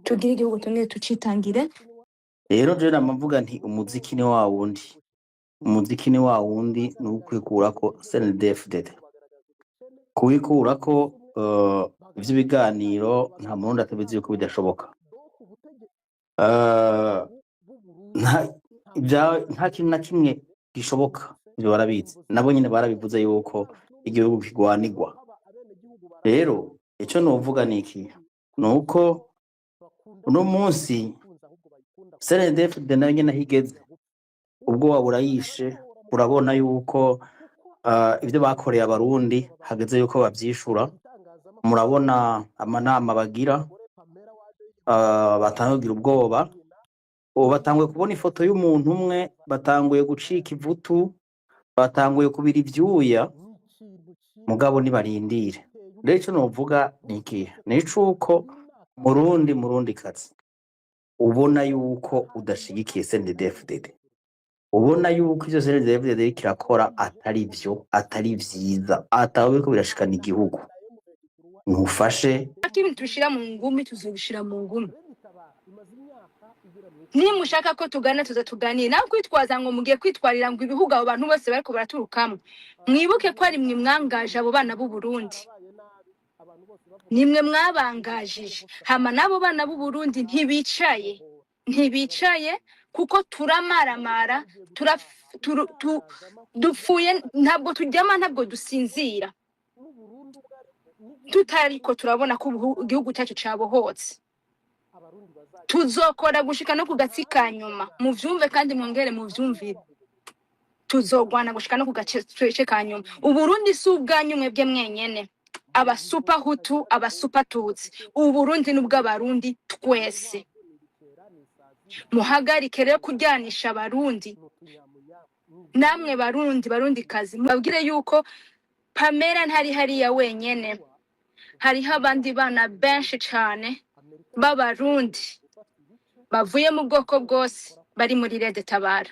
tugire igihugu tumwe tucitangire. rero je namavuga nti umuziki ni wa wundi ni ukwikurako CNDD-FDD kuwikurako ivy'ibiganiro nta murundi atabizi yuko bidashoboka. Nta kintu na kimwe gishoboka, ivyo barabizi nabo nyene barabivuze yuko igihugu kigwanigwa. Rero ico novuga niki nuko uno munsi CNDD-FDD nayo nyene ahigeze ubwo waburayishe urabona yuko ivyo bakoreye abarundi hageze yuko bavyishura. Murabona amanama bagira batanguye kugira ubwoba, ubu batanguye kubona ifoto y'umuntu umwe, batanguye gucika ivutu, batanguye kubira ivyuya, mugabo nibarindire. Rero ico novuga niki nicuko murundi kazi ubona yuko udashigikiye CNDD-FDD, ubona yuko ivyo CNDD-FDD kirakora atari vyo, atari vyiza, ataho biriko birashikana igihugu, ntufashe Ibintu tubishira mu ngumi tuzobishira mu ngumi. Nimushaka ko tugana tuzatuganira, nawe kwitwaza ngo mugiye kwitwarira ngo ibihugu abo bantu bose bariko baraturukamo. Mwibuke ko ari mwe mwangaje abo bana b'u Burundi, nimwe mwabangajije. Hama nabo bana b'u Burundi ntibicaye kuko turamaramara, dupfuye, ntabwo turyama, ntabwo dusinzira, tutariko turabona ko igihugu cyacu cabohotse. Tuzokora gushika no kugatsika nyuma, muvyumve kandi mwongere muvyumvire. Tuzogwana gushika no kugatsika kanyuma. Uburundi si ubwanyumwe bwe mwenyene, aba super hutu, aba super tutsi. Uburundi n'ubw'abarundi twese. Muhagarike rero kuryanisha abarundi. Namwe barundi kazi mubabwire yuko Pamela ntari hariya wenyene, hariho abandi bana benshi cane b'abarundi bavuye mu bwoko bwose bari muri Red Tabara.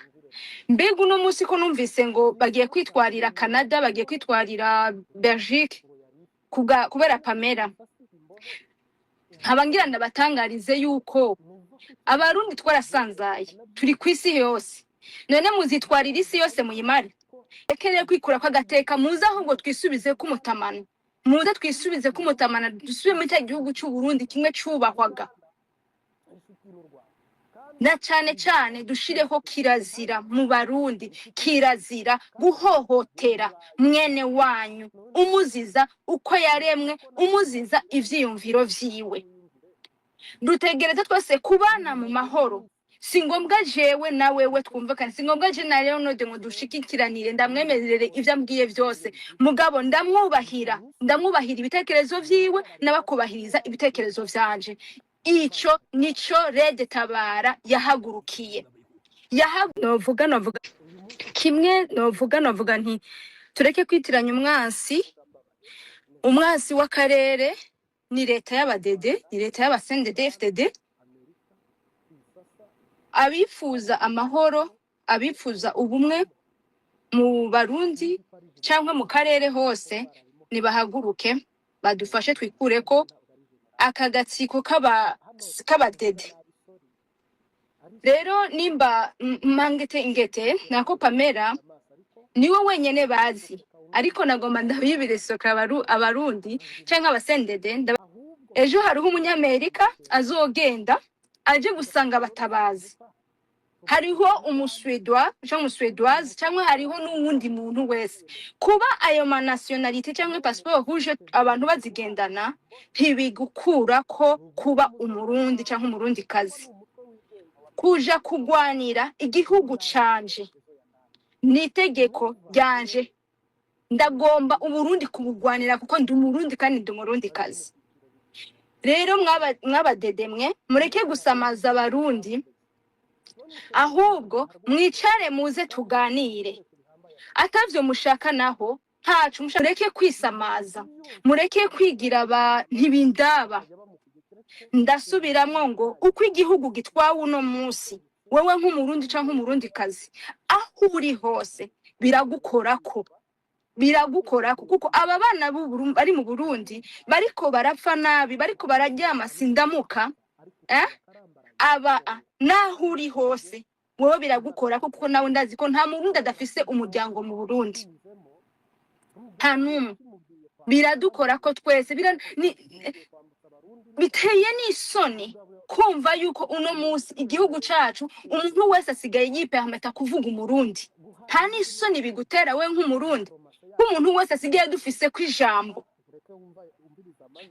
Mbega uno munsi ko numvise ngo bagiye kwitwarira Canada, bagiye kwitwarira Belgique kubera Pamela, abangira ndabatangarize yuko abarundi twarasanzaye, turi kwisi yose. None muzitwarira isi yose muyimare? Ekereye kwikura kwa gateka, muza ahubwo twisubize ku mutamano, muza twisubize ku mutamana, dusubiye mu gihugu cy'u Burundi kimwe cubahwaga. Na cane dushireho kirazira mu Barundi, kirazira guhohotera mwene wanyu, umuziza uko yaremwe, umuziza ivyiyumviro vyiwe. Dutegereza twese kubana mu mahoro. Singombwa jewe na wewe twumvikane, singombwa je na Leonode ngo dushikikiranire ndamwemerere ivyo ambwiye vyose, mugabo ndamwubahira ibitekerezo vyiwe n'abakubahiriza ibitekerezo vyanje. Ico nico Red Tabara yahagurukiye. Novuga kimwe, novuga nti tureke kwitiranya umwansi w'akarere ni leta y'abadede, ni leta y'abasendede-FDD. Abifuza amahoro, abifuza ubumwe mu Barundi cyangwa mu karere hose, nibahaguruke badufashe twikureko akagatsiko k'abadede. Rero nimba ingete nako Pamela niwe wenyene bazi, ariko nagomba ndabibiresoka abarundi cyangwa abasendede. Ejo hariho umunyamerika azogenda aje gusanga batabazi, hariho umuswedwazi cyangwa hariho n'uwundi muntu wese. Kuba ayo nationality cyangwa passport rouge abantu bazigendana ntibigukura ko kuba umurundi cyangwa umurundi kazi. Kuja kugwanira igihugu canje nitegeko ryanje, ndagomba uburundi kubugwanira kuko ndi umurundi kandi ndi umurundi kazi. Rero mwabadede mwe mureke gusamaza abarundi, ahubwo mwicare muze tuganire. Atavyo mushaka naho ntacu, mureke kwisamaza, mureke kwigira ntibindaba. Ndasubiramwo ngo uko igihugu gitwawe uno munsi, wewe nk'umurundi canke umurundi kazi, aho uri hose biragukorako. biragukora kuko aba bana bari mu Burundi bariko barapfa nabi, bariko bararyama sindamuka, aba naho uri hose wowe biragukora kuko nawe ndazi ko nta Murundi adafise umuryango mu Burundi, nta numwe. Biradukora ko twese biteye n'isoni kumva yuko uno munsi igihugu cacu umuntu wese asigaye yipehameta kuvuga Umurundi. Nta n'isoni bigutera we nk'Umurundi umuntu wese asigaye dufise kwijambo,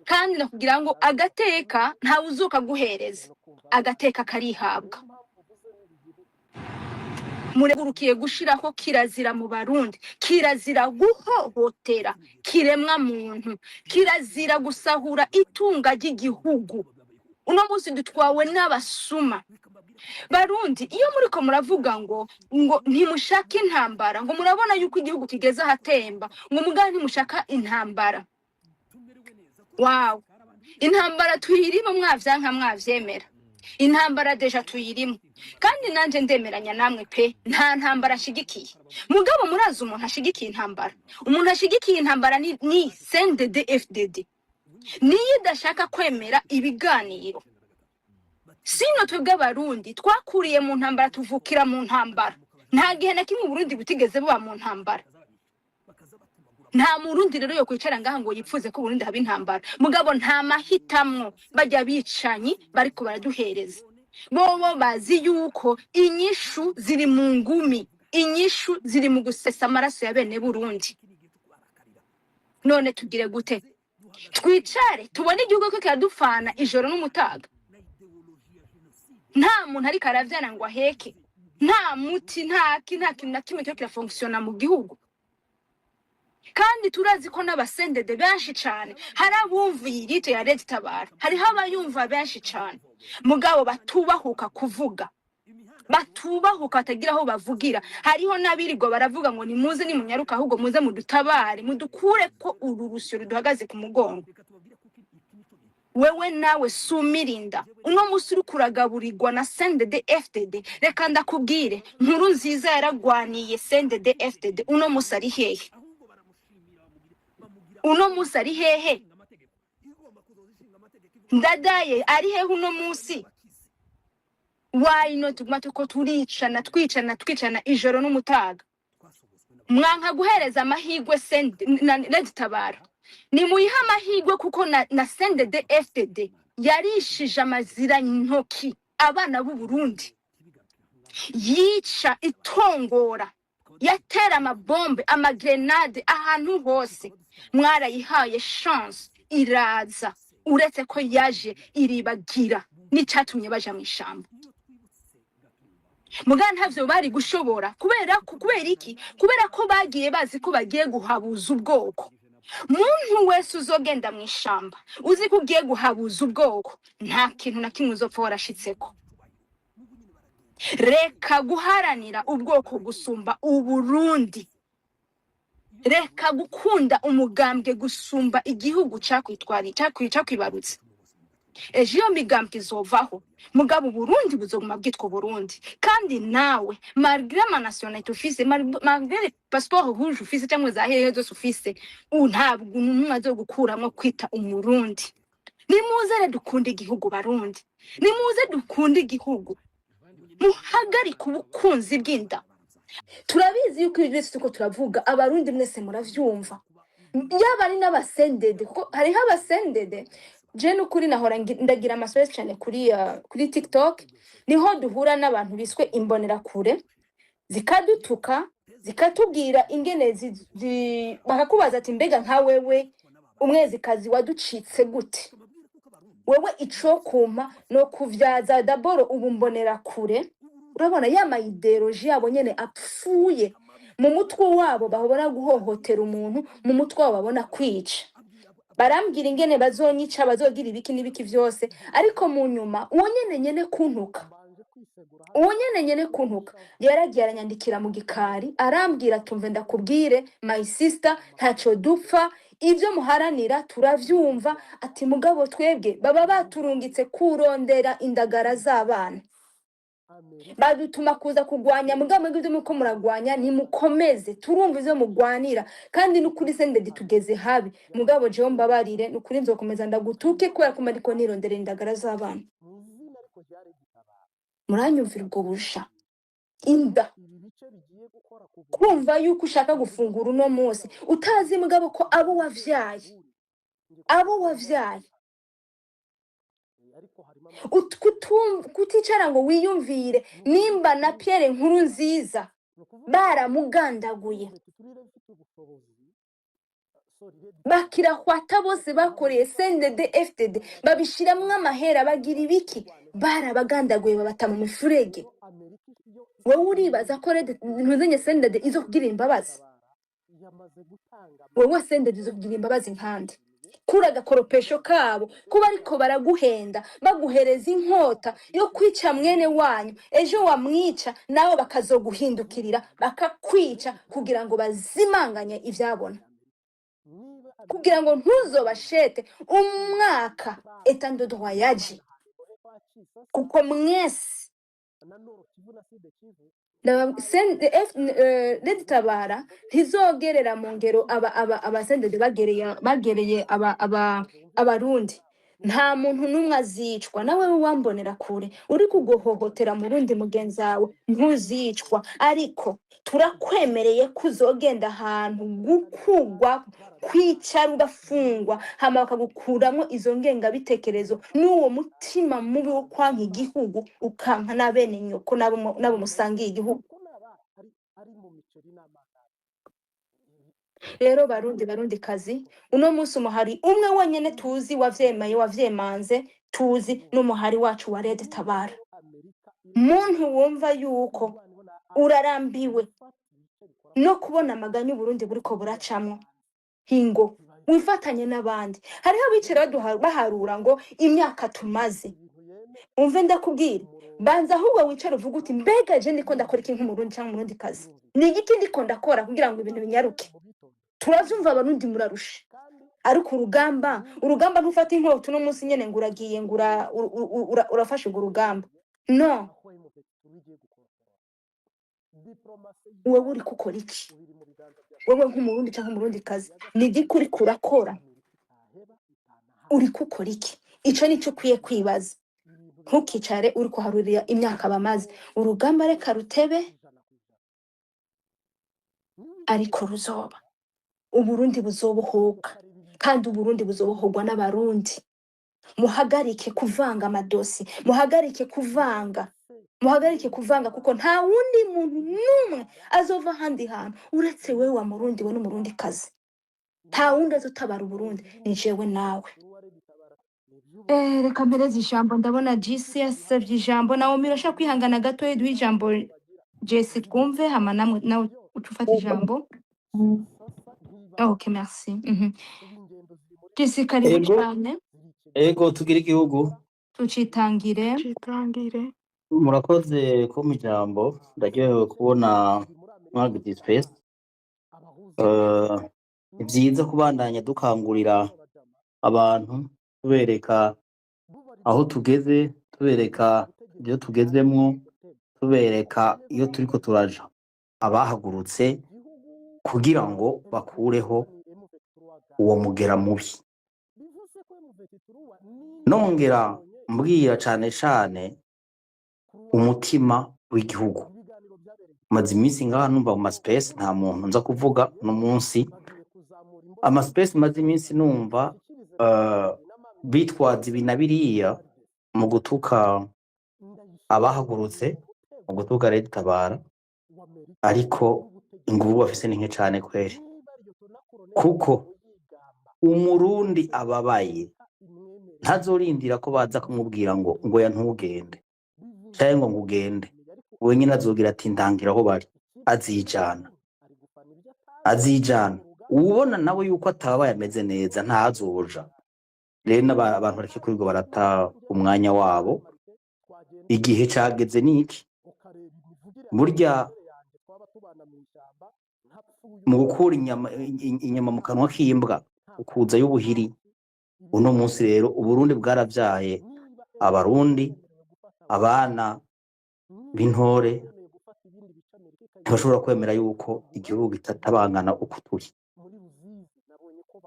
kandi nakugira ngo agateka ntawe uzuka guhereza, agateka karihabwa. Muregurukiye gushiraho kirazira mu Barundi, kirazira guhohotera kiremwa muntu, kirazira gusahura itunga ry'igihugu. Uno munsi dutwawe n'abasuma. Barundi, iyo muriko muravuga ngo ntimushaka intambara, ngo murabona yuko igihugu kigeze ahatemba, ngo muganga ntimushaka intambara. Wow, intambara tuyirimo mwavyanka mwavyemera, intambara deja tuyirimo, kandi nanje ndemeranya namwe pe, nta ntambara ashigikiye. Mugabo murazi umuntu ashigikiye intambara, umuntu ashigikiye intambara ni CNDD FDD, niyo idashaka kwemera ibiganiro. Sino twebwe Abarundi twakuriye mu ntambara, tuvukira mu ntambara, nta gihe na kimwe Burundi butigeze buba mu ntambara. Nta Murundi rero yo kwicara ngaha ngo yipfuze ko Burundi haba intambara. Mugabo nta mahitamwo bajya bicanyi bariko baraduhereza. Bobo bazi yuko inyishu ziri mu ngumi, inyishu ziri mu gusesa amaraso ya bene Burundi. None tugire gute? Twicare tubone igihugu ko kiradufana ijoro n'umutaga. Nta muntu ariko aravyana ngo aheke, nta muti, nta kintu na kimwe cyo kirafunctiona mu gihugu. Kandi turazi ko n'abasendede benshi cyane, hari abumva yirito ya Leta Tabara, hariho abayumva benshi cyane, mugabo batubahuka kuvuga, batubahuka batagira aho bavugira. Hariho n'abirirwa baravuga ngo nimuze nimunyaruka, ahubwo muze mudutabare, mudukure ko uru rusyo ruduhagaze ku mugongo. Wewe nawe sumirinda, uno musi uri kuragaburirwa na CNDD FDD. Reka ndakubwire, Nkurunziza yaragwaniye CNDD FDD, uno musi ari hehe? Uno musi ari hehe? Ndadaye ari hehe uno musi? Why not tuguma tuko twicana ijoro n'umutaga? Mwanka guhereza amahigwe Leta Tabara, ni muyiha amahigwe kuko na CNDD FDD yarishije amazira intoki abana b'u Burundi, yica itongora, yatera amabombe, amagrenade ahantu hose. Mwarayihaye chance iraza, uretse ko yaje iribagira n'icatumye baja mw'ishamba. Mugana ntavyo bari gushobora kubera iki? Kubera ko bagiye bazi ko bagiye guhabuza ubwoko. Muntu wese uzogenda mw'ishamba uzi ko ugiye guhabuza ubwoko, nta kintu na kimwe uzopfa warashitseko. Reka guharanira ubwoko gusumba Uburundi, reka gukunda umugambwe gusumba igihugu cakwibarutse. Ejo iyo migambwe izovaho, mugabo Burundi buzoguma bwitwa Burundi. Kandi nawe malgré ma nationalité ufise, malgré passeport rouge ufise cyangwa za hehe zose ufise, ntabwo umuntu azogukuramwo kwita Umurundi. Nimuze dukunda igihugu Barundi, nimuze dukunda igihugu, muhagarika ubukunzi bw'inda. Turabizi yuko ibyo tuko turavuga Abarundi mwese muravyumva, yaba ari n'abasendede, kuko hariho abasendede. Je n'ukuri nahora ndagira amasohesi cyane kuri TikTok, niho duhura n'abantu biswe imbonera kure, zikadutuka, zikatubwira ingene bakakubaza ati mbega nka wewe umwezikazi waducitse gute? Wewe ico kuma no kuvyaza daboro ubumbonera kure. Urabona ya ideology yabo nyene apfuye mu mutwe wabo, bahobora guhohotera umuntu mu mutwe wabo, babona kwica. Barambwira ingene bazonyica, bazogira ibiki n'ibiki vyose, ariko mu nyuma uwo nyene kuntuka yaragiye aranyandikira mu gikari, arambwira tumve ndakubwire my sister, ntaco dupfa, ibyo muharanira turavyumva, ati mugabo twebwe baba baturungitse kurondera indagara z'abana. badutuma kuza kugwanya mugabo mwebwe ibyo muko muragwanya nimukomeze turumva ivyo mugwanira kandi n'ukuri sendedi tugeze habi mugabo jewe mbabarire n'ukuri nzokomeza ndagutuke kubera ko mariko nirondera indagara z'abana muranyumvira ubwo busha inda kumva yuko ushaka gufungura uno munsi utazi mugabo ko abo wavyaye kuticara ngo wiyumvire nimba na Pierre Nkurunziza baramugandaguye bakirahwata bose bakoreye CNDD FDD babishiramwo amahera bagira ibiki barabagandaguye babata mu mifurege wowe uribaza ko ntuzenye CNDD izo kugira imbabazi wowe CNDD izo kugira imbabazi nkande kura agakoropesho kabo kuba ariko baraguhenda baguhereza inkota yo kwica mwene wanyu ejo wamwica nawe bakazoguhindukirira bakakwica kugira ngo bazimanganye ivyabona kugira ngo ntuzobashete umwaka état de droit yaje kuko mwese Lady Tabara ntizogerera mu ngero abasendede bagereye abarundi nta muntu n'umwe azicwa nawe wambonera kure uri kugohohotera mu rundi mugenzi wawe ntuzicwa ariko turakwemereye kuzogenda ahantu gukugwa kwicara ugafungwa hama bakagukuramo izo ngengabitekerezo n'uwo mutima mubi wo kwanka igihugu ukanka n'abene nyoko nabo musangiye igihugu rero barundi kazi uno munsi umuhari umwe wenyene tuzi wavyemanze tuzi n'umuhari wacu wa Lady Tabara muntu wumva yuko urarambiwe no kubona amaganya Burundi buriko buracamwo hingo wifatanye n'abandi hariho abicara baharura ngo imyaka tumaze umve ndakubwira banza ahubwo wicara uvuga uti mbega je ndiko ndakora iki nk'umurundi cyangwa umurundi kazi ni igiki ndiko ndakora kugira ngo ibintu binyaruke turavyumva abarundi murarusha ariko urugamba ntufata inkota no munsi nyene nguragiye urafashe urwo rugamba no wewe uri gukora iki wewe nk'umurundi cyangwa umurundi kazi ni igiki uri kurakora uri gukora iki ico nico ukwiye kwibaza ntukicare uri kuharurira imyaka bamaze urugamba reka rutebe ariko ruzoba Uburundi buzobohoka kandi Uburundi buzobohorwa n'abarundi muhagarike kuvanga amadosi muhagarike kuvanga kuko nta wundi muntu numwe azova handi hantu uretse wewe wa murundi we n'umurundi kazi nta wundi azotabara Uburundi ni jewe nawe reka mpereze ijambo ndabona GC yasavye ijambo nawe mirashaka kwihangana gato duha ijambo JC twumve hama nawe utufata ijambo Okay, merci. JC karibu cyane. Ego tugira igihugu Tucitangire. murakoze kumpa ijambo ndaryohewe kubona mwagize space ni byiza kubandanya dukangurira abantu tubereka aho tugeze tubereka ibyo tugezemwo tubereka iyo turiko turaja abahagurutse kugira ngo bakureho uwo mugera mubi nongera mbwira cane umutima w'igihugu maze iminsi ngaha numva mu space nta muntu nza kuvuga no munsi ama space maze iminsi numva bitwaza ibinabiriya mu gutuka abahagurutse mu gutuka Lady Tabara ariko ingubu bafise ni nke cane kweri kuko umurundi ababaye ntazorindira ko baza kumubwira ngo ya ntugende cyangwa ngo ugende wenyine azogira ati ndangira aho bari azijana ubona nawe yuko atabaye ameze neza ntazoja rero abantu bareke kwigo barata umwanya wabo igihe cageze niki burya mu gukura inyama mu kanwa k'imbwa ukuza y'ubuhiri uno munsi rero Uburundi bwaravyaye abarundi abana b'intore ntibashobora kwemera yuko igihugu kitatabangana uko turi.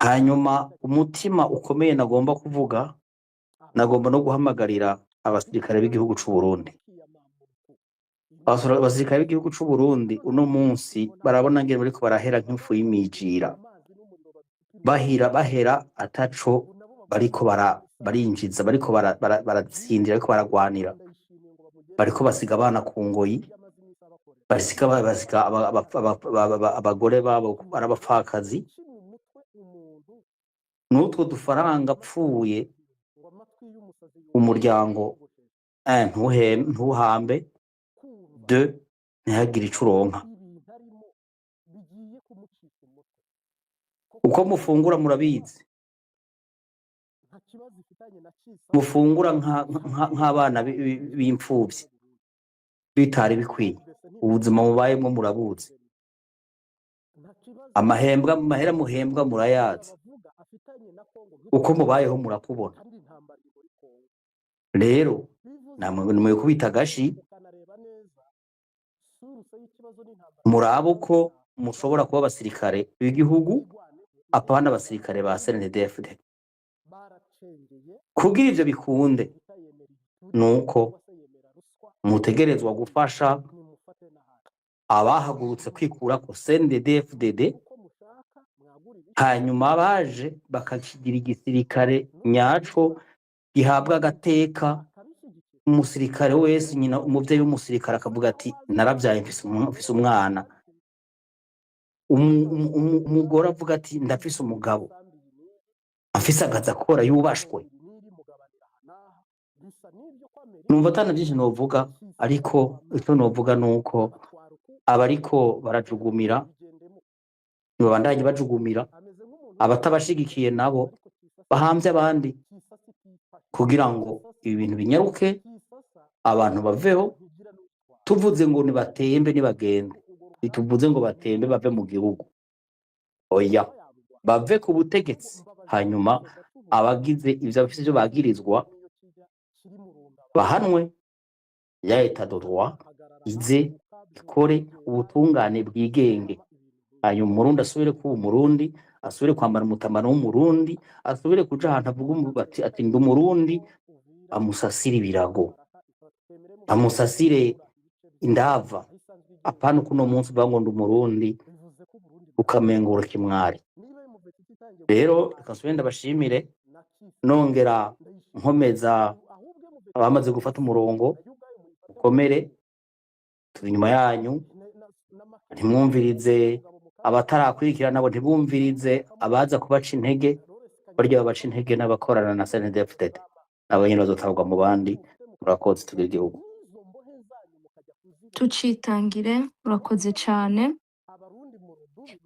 Hanyuma umutima ukomeye nagomba kuvuga, nagomba no guhamagarira abasirikare b'igihugu c'u Burundi. Abasirikare b'igihugu c'u Burundi uno munsi barabona ngene bariko barahera nk'ifu y'imijira, bahera ataco bariko barinjiza, bariko baratsindira, bariko baragwanira, bariko basiga abana ku ngoyi, basiga abagore babo ari abapfakazi. N'utwo dufaranga apfuye umuryango ntuhambe, de ntihagire ico uronka. Uko mufungura murabizi, mufungura nk'abana b'imfuvyi bitari bikwiye, ubuzima mubayemwo murabuzi, amahera muhembwa murayazi, uko mubayeho murakubona. Rero namwe nimwikubita agashi, murabe uko mushobora kuba abasirikare b'igihugu, apana abasirikare ba CNDD-FDD. Kugira ivyo bikunde, nuko mutegerezwa gufasha abahagurutse kwikurako CNDD-FDD, hanyuma baje bakakigira igisirikare nyaco gihabwa agateka. Umusirikare wese, nyina umuvyeyi w'umusirikare akavuga ati naravyaye mfise umwana, umugore avuga ati ndafise umugabo afise akazi akora yubashwe. Numva atana vyinshi novuga, ariko ico novuga nuko abariko barajugumira ntibabandanye bajugumira, abatabashigikiye nabo bahamvye abandi, kugira ngo ibi bintu binyaruke, abantu baveho. Tuvuze ngo nibatembe nibagende, ntituvuze ngo batembe bave mu gihugu, oya, bave ku butegetsi, hanyuma abagize ivyo bafise ivyo bagirizwa bahanwe. Ya etat de droit ize ikore ubutungane bwigenge, hanyuma umurundi asubire kuba umurundi, asubire kwambara umutamana w'umurundi, asubire kuja ahantu avuga ati ndi umurundi, amusasire ibirago, amusasire indava, apana uko uno munsi uvuga ngo ndi umurundi ukamengura kimwari. Rero reka nsubire ndabashimire, nongera nkomeza abamaze gufata umurongo ukomere, turi inyuma yanyu, ntimwumvirize abatarakurikira, nabo ntibumvirize abaza kubaca intege. Barya babaca intege n'abakorana na CNDD-FDD, nabo nyene bazotabwa mu bandi. Murakoze, tugire igihugu. tucitangire. Urakoze cane.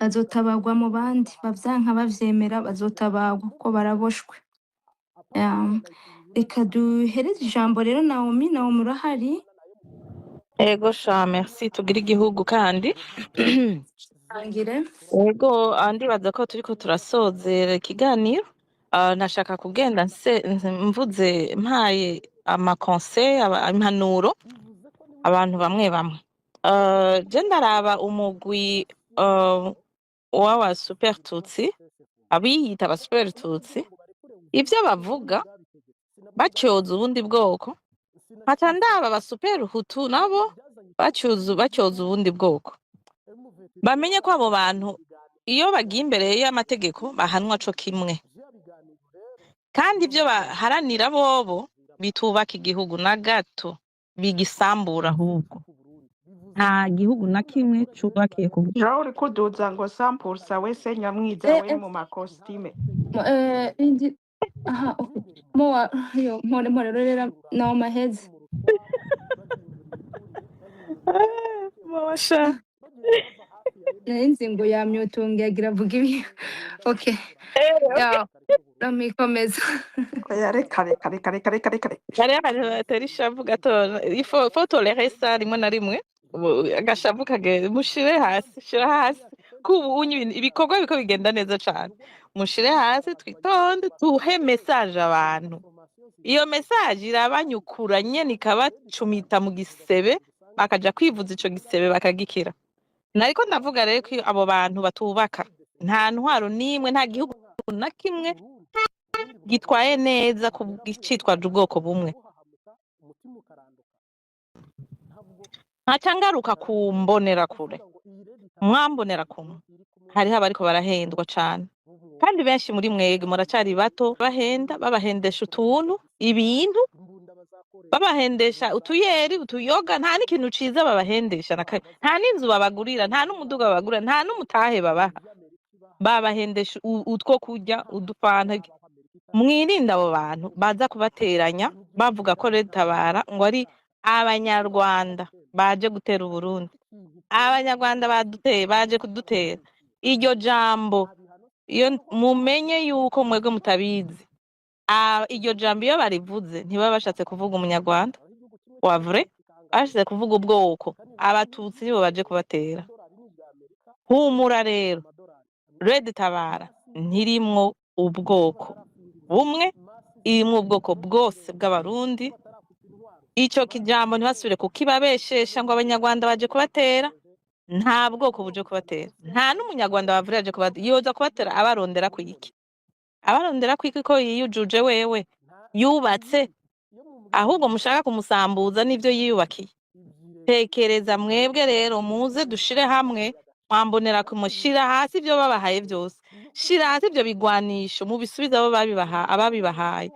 Bazotabagwa mu bandi, bavyanka bavyemera bazotabagwa kuko baraboshwe. Reka duhereze ijambo rero Naomi. Naomi urahari? Ego sha, merci, tugire igihugu kandi Tangire. ego ndibaza ko turiko turasozera ikiganiro. Nashaka kugenda mvuze mpaye amakonseil, impanuro abantu bamwe bamwe. Je ndaraba umugwi w'aba super tutsi, abiyita aba super tutsi, ivyo bavuga bacyoza ubundi bwoko, nkaca ndaba aba super hutu nabo bacyoza ubundi bwoko. Bamenye ko abo bantu iyo bagiye imbere y'amategeko bahanwa co kimwe, kandi ivyo baharanira bobo bitubaka igihugu na gato, bigisambura. Ahubwo nta gihugu na kimwe cubakiye ku Jaho uriko uduza ngo 100% wese nyamwiza we mu makositime. Aha, okay. Mpore rero Naomi aheze. Mosha Narinzi ngo yamyotonge agira avuga ibi. Okay. Ramikomeza. Oya reka. hari abantu batari ishavu gato, faut tolérer ça rimwe na rimwe. Agashavu mushire hasi, shira hasi, kubu ibikorwa biko bigenda neza cane. Mushire hasi, twitonde, tuhe message abantu. Iyo message irabanyukura nyene ikabacumita mu gisebe, bakaja kwivuza ico gisebe bakagikira. Nariko ndavuga rero ko abo bantu batubaka nta ntwaro n'imwe, nta gihugu na kimwe gitwaye neza citwaje ubwoko bumwe. Nkaca ngaruka ku mbonerakure. Mwambonerakure hariho abariko barahendwa cane, kandi benshi muri mwebwe muracari bato, babahendesha utuntu, ibintu, babahendesha utuyeri, utuyoga, nta n'ikintu ciza babahendesha nta n'inzu babagurira, nta n'umuduga babagurira, nta n'umutahe babaha, babahendesha utwo kurya, udufanta. Mwirinde abo bantu baza kubateranya bavuga ko Red Tabara ngo ari abanyarwanda baje gutera Uburundi. Abanyarwanda baje kudutera. Iryo jambo iyo mumenye yuko mwebwe mutabizi, iryo jambo iyo barivuze ntibaba bashatse kuvuga umunyarwanda wa vrai, bashatse kuvuga ubwoko. Abatutsi nibo baje kubatera. Humura rero, Red Tabara ntirimwo ubwoko bumwe, irimwo ubwoko bwose bw'abarundi. Ico kijambo ntibasubire kukibabeshesha ngo abanyarwanda baje kubatera. Nta bwoko buje kubatera, nta n'umunyarwanda bavurira aje kubatera. Yoza kubatera abarondera kwiki? Abarondera kwiki ko yiyujuje wewe yubatse, ahubwo mushaka kumusambuza n'ivyo yiyubakiye. Tekereza mwebwe rero, muze dushire hamwe. Mwambonera kumushira hasi ivyo babahaye vyose, shira hasi ivyo bigwanisho mubisubiza abo ababibahaye.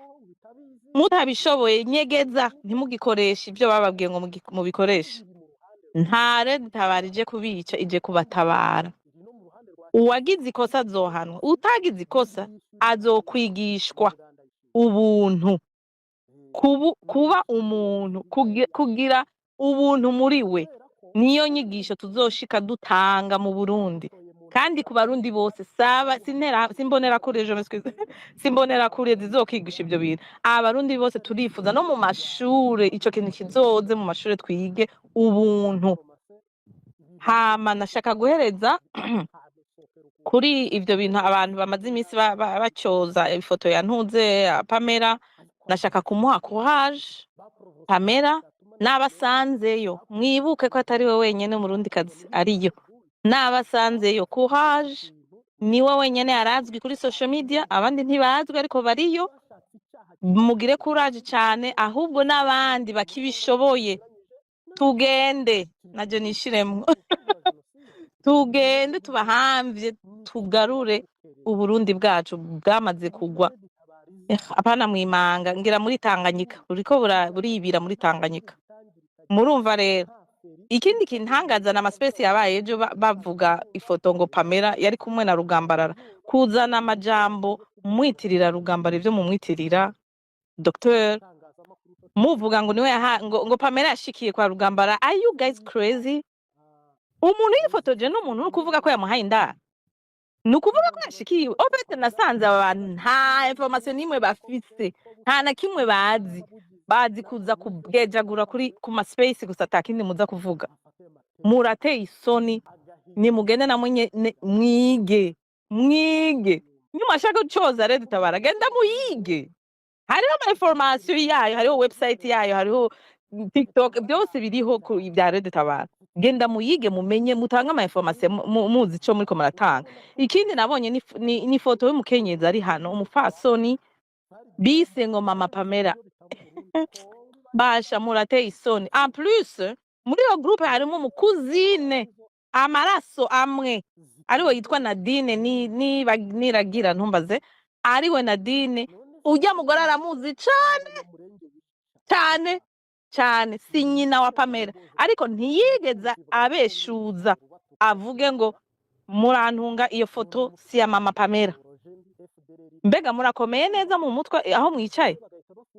Mutabishoboye nyegeza, ntimugikoresha ivyo bababwiye ngo mubikoreshe. Nta Red Tabara ije kubica, ije kubatabara. Uwagize ikosa azohanwa, utagize ikosa azokwigishwa ubuntu, kuba umuntu, kugira ubuntu muri we. Niyo nyigisho tuzoshika dutanga mu Burundi, kandi ku barundi bose. Simbonerakure simbonerakure zizokwigisha ivyo bintu. Abarundi bose turifuza no mu mashure ico kintu kizoze mu mashure, twige ubuntu. Hama nashaka guhereza kuri ivyo bintu abantu bamaze iminsi bacyoza ifoto ya Ntuze Pamela. Nashaka kumuha courage Pamela, n'abasanzeyo. Mwibuke ko atari we wenyene Umurundikazi ariyo, n'abasanzeyo courage. Niwe wenyene yarazwi kuri social media, abandi ntibazwi ariko bariyo. Mugire courage cane, ahubwo n'abandi bakibishoboye tugende, naje nishiremwo tugende tubahamvye, tugarure Uburundi bwacu bwamaze kugwa. Apana mwimanga, ngira muri Tanganyika, buriko buribira muri Tanganyika. Murumva rero, ikindi kintangaza na space yabaye ejo bavuga ifoto ngo Pamela yari kumwe na Rugambarara. Kuzana amajambo mwitirira Rugambara ivyo mumwitirira Docteur, muvuga ngo niwe ngo Pamela yashikiye kwa Rugambara. Are you guys crazy? Umuntu yifotoje n'umuntu nukuvuga ko yamuhaye indaro, nukuvuga ko yashikiwe. Ofete nasanze abantu nta information nimwe bafise, nta na kimwe bazi kuza kubwejagura ku ma space gusa, atakindi muza kuvuga. Murateye isoni, nimugende namwe mwige. Nyuma ashaka gucoza Red Tabara, genda muyige. Hariho ama information yayo, hariho website yayo, hariho TikTok, byose biriho ku bya Red Tabara. Genda muyige, mumenye, mutanga ama information muzi ico muri ko muratanga. Ikindi nabonye ni foto y'umukenyezi ari hano, umufasoni bise ngo Mama Pamela. Basha, murateye isoni. En plus muri yo groupe harimo umukuzine amaraso amwe, ariwe yitwa Nadine, niragira ntumbaze, ariwe Nadine. Ujya mugore aramuzi cyane, si nyina wa Pamela, ariko ntiyigeza abeshuza avuge ngo murantunga iyo foto si ya Mama Pamela. Mbega murakomeye neza mu mutwe aho mwicaye?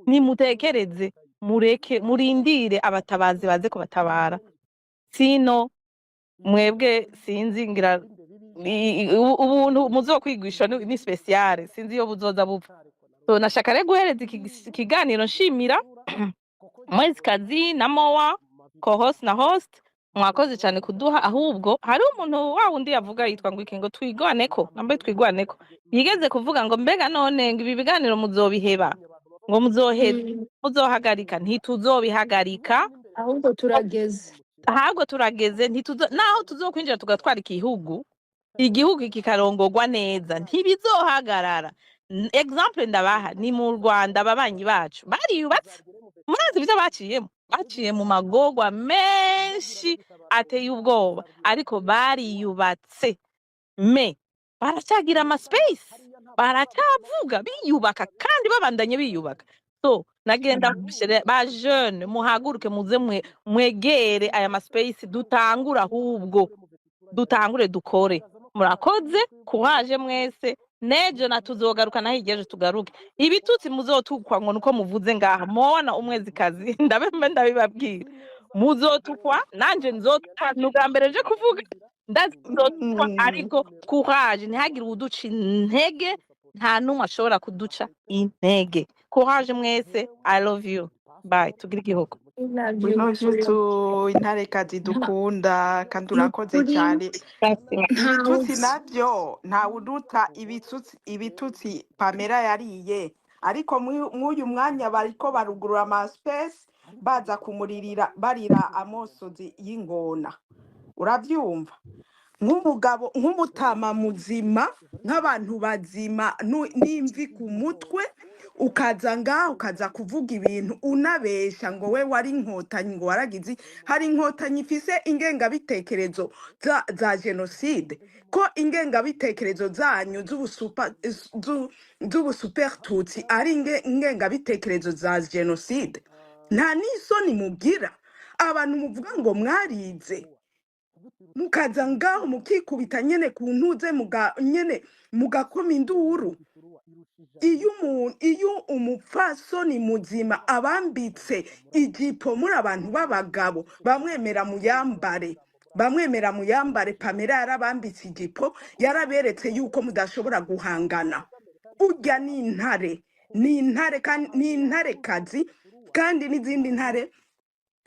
Nimutekereze, murindire abatabazi baze kubatabara. Sino mwebwe sinzi, ngira ubuntu muzokwigisha ni special, sinzi iyo buzoza bupfa. So nashaka rero guhereza ikiganiro nshimira Mwezikazi na Moa, co-host na host. Mwakoze cyane kuduha. Ahubwo hari umuntu wa wundi yavuga yitwa ngo iki ngo twigwaneko, nambaye twigwaneko, yigeze kuvuga ngo mbega none ngo ibi biganiro muzobiheba, ngo muzohagarika. Ntituzobihagarika, ahubwo turageze. ahubwo turageze naho tuzokwinjira tugatwara igihugu kikarongorwa neza ntibizohagarara. Example ndabaha ni mu Rwanda, ababanyi bacu bariyubatse, murazi ibyo baciye mu magorwa menshi ateye ubwoba, ariko bariyubatse baracyagira space, baracyavuga biyubaka kandi babandanye biyubaka. So nagenda ba jeune muhaguruke muze mwegere aya space, dutangure dukore. Murakoze kuhaje mwese, nejo natuzogaruka naho igeje tugaruke. Ibitutsi muzotukwa ngo nuko muvuze ngaha mubona umwezikazi ndabibabwira, muzotukwa nanje nzotukwa n'ubwa mbere je kuvuga nzotukwa, ariko courage, ntihagire uduca intege, nta numwe ashobora kuduca intege. Courage mwese, I love you, bye, tugire igihugu. We love you too, intarekazi dukunda kandi urakoze cyane. Ibitutsi nabyo ntawe uduta ibitutsi Pamela yariye, ariko mw'uyu mwanya bariko barugurura amaspace baza kumuririra barira amosozi y'ingona. Urabyumva? Nk'umugabo, nk'umutama muzima, nk'abantu bazima n'imvi ku mutwe, ukaza ngaho ukaza kuvuga ibintu unabesha ngo we wari inkotanyi, ngo waragize. Hari inkotanyi ifise ingengabitekerezo za genocide, ko ingengabitekerezo zanyu z'ubusupertutsi ari ingengabitekerezo za genocide? Nta n'isoni mugira abantu muvuga ngo mwarize, mukaza ngaho mukikubita nyene ku ntuze nyene mugakoma induru. Iyo umupfasoni muzima abambitse ijipo muri abantu b'abagabo bamwemera muyambare, Pamela yarabambitse ijipo, yaraberetse yuko mudashobora guhangana. Urya ni intare kandi ni intarekazi, kandi n'izindi ntare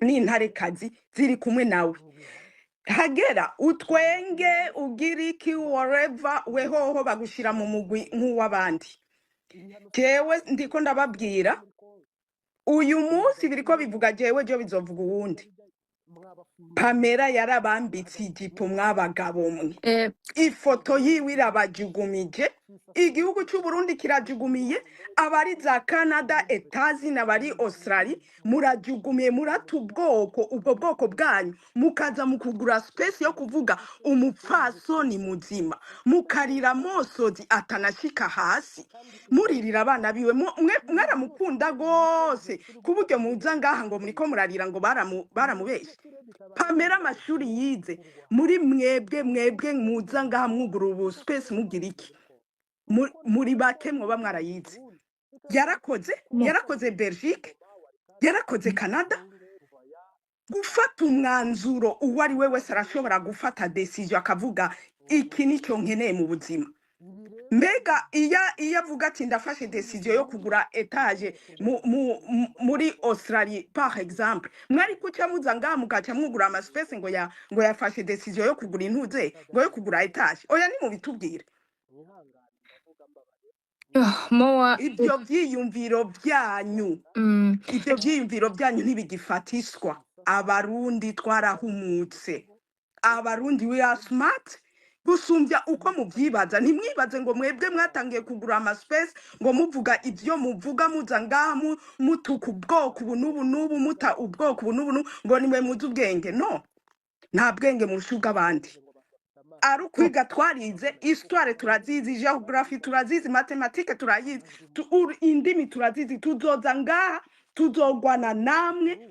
ni intarekazi ziri kumwe nawe. Hagera utwenge ugiriki whatever, wehoho bagushira mu mugwi nk'uw'abandi. Jewe ndiko ndababwira uyu munsi biriko bivuga, jewe jo bizovuga uwundi. Pamela yarabambitse ijipo mw'abagabo mwe, ifoto yiwe irabajugumije, igihugu cy'u Burundi kirajugumiye, abari za Canada, Etazi n'abari Australia murajugumiye, murata ubwo bwoko bwanyu, mukaza mukugura space yo kuvuga umupfasoni muzima, mukarira mosozi atanashika hasi, muririra abana biwe. Mwaramukunda gose kuburyo muza ngaha ngo muriko murarira ngo baramubeshe. Pamela amashuri yize, muri mwebwe muza ngaha mwugura ubu space mugira iki? Muri bake mwoba mwarayize. Yarakoze Belgique, yarakoze Canada. Gufata umwanzuro uwo ari we wese arashobora gufata decision akavuga iki nicyo nkeneye mu buzima. Mbega iyo avuga ati ndafashe decision yo kugura etage muri Australia par exemple, mwari kuca muza ngaha mugaca mwugura amaspace ngo yafashe decision yo kugura intuze, ngo yo kugura etage? Oya, ni mubitubwire. Ibyo byiyumviro byanyu ntibigifatiswa. Abarundi twarahumutse, abarundi we are smart gusumbya uko mubyibaza. Ntimwibaze ngo mwebwe mwatangiye kugura amaspace ngo muvuga ibyo muvuga, muza ngaha mutuka ubwoko ubu n'ubu, muta ubwoko ubu n'ubu, ngo nimwe muzi ubwenge. No, nta bwenge murusha ubw'abandi. Ari ukwiga twarize, histoire turazizi, geography turazizi, mathematique turayizi, indimi turazizi. Tuzoza ngaha tuzogwana namwe,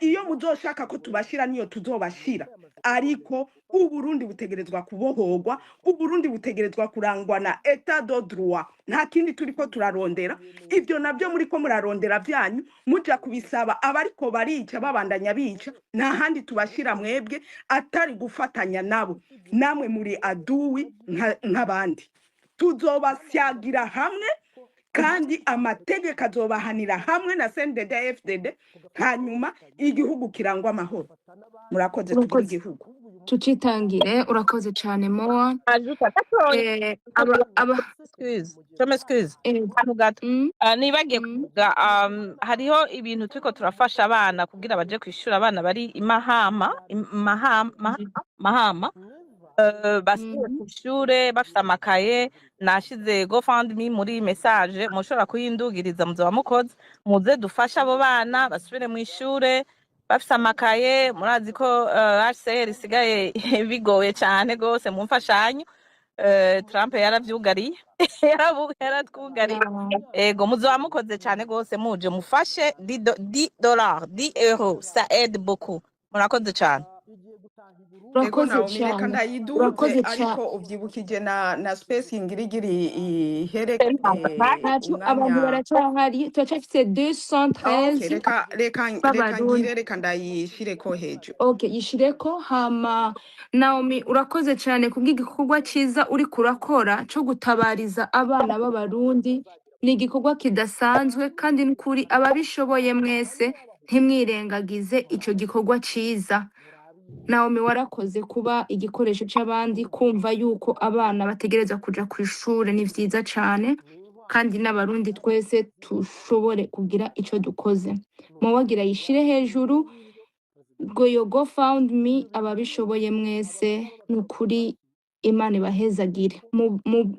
iyo muzoshaka ko tubashira niyo tuzobashira. Ariko Uburundi butegerezwa kubohorwa, Uburundi butegerezwa kurangwa na etat de droit. Nta kindi turiko turarondera. Ibyo nabyo muriko murarondera byanyu muja kubisaba abariko barica babandanya bica, nta handi tubashira mwebwe atari gufatanya nabo. Namwe muri aduwi nk'abandi. Tuzobasyagira hamwe kandi amategeko azobahanira hamwe na CNDD-FDD, hanyuma igihugu kirangwa amahoro. Murakoze, tugire igihugu. tucitangire urakoze cyane moa ajuta gatoya je m'excuse eh, akantu gato mm, nibagiye mm, kuvuga hariho ibintu turiko turafasha abana kugira baje kwishura abana bari mahama basubire mm. kw'ishure bafise amakaye nashize GoFundMe muri message mushobora kuyindugiriza muzoba mukoze muze dufashe abo bana basubire mw'ishure bafise amakaye murazi ko HCR isigaye bigoye cane gose mu mfashanyo Trump yaravyugariye yaratwugariye ego muzoba mukoze cane gose muje mufashe 10 dollars 10 euros ça aide beaucoup murakoze cane ego urakoze Naomi reka cyane ndayiduze urakoze cyane ariko uvyibukije na space ngirigiri ihere ntacyo abantu umwanya baracyahari turacyafite okay 213 reka b'abarundi ngire reka ndayishireko hejuru okay yishireko hama Naomi urakoze cyane kubw'igikorwa cyiza uri kurakora cyo gutabariza abana b'abarundi ni igikorwa kidasanzwe kandi n'ukuri ababishoboye mwese ntimwirengagize ico gikorwa cyiza Naomi warakoze kuba igikoresho cy'abandi kumva yuko abana bategereza kuja ku ishure ni vyiza cyane kandi n'abarundi twese tushobore kugira ico dukoze muwagira yishire hejuru Goyo GoFundMe ababishoboye mwese nukuri Imana ibahezagire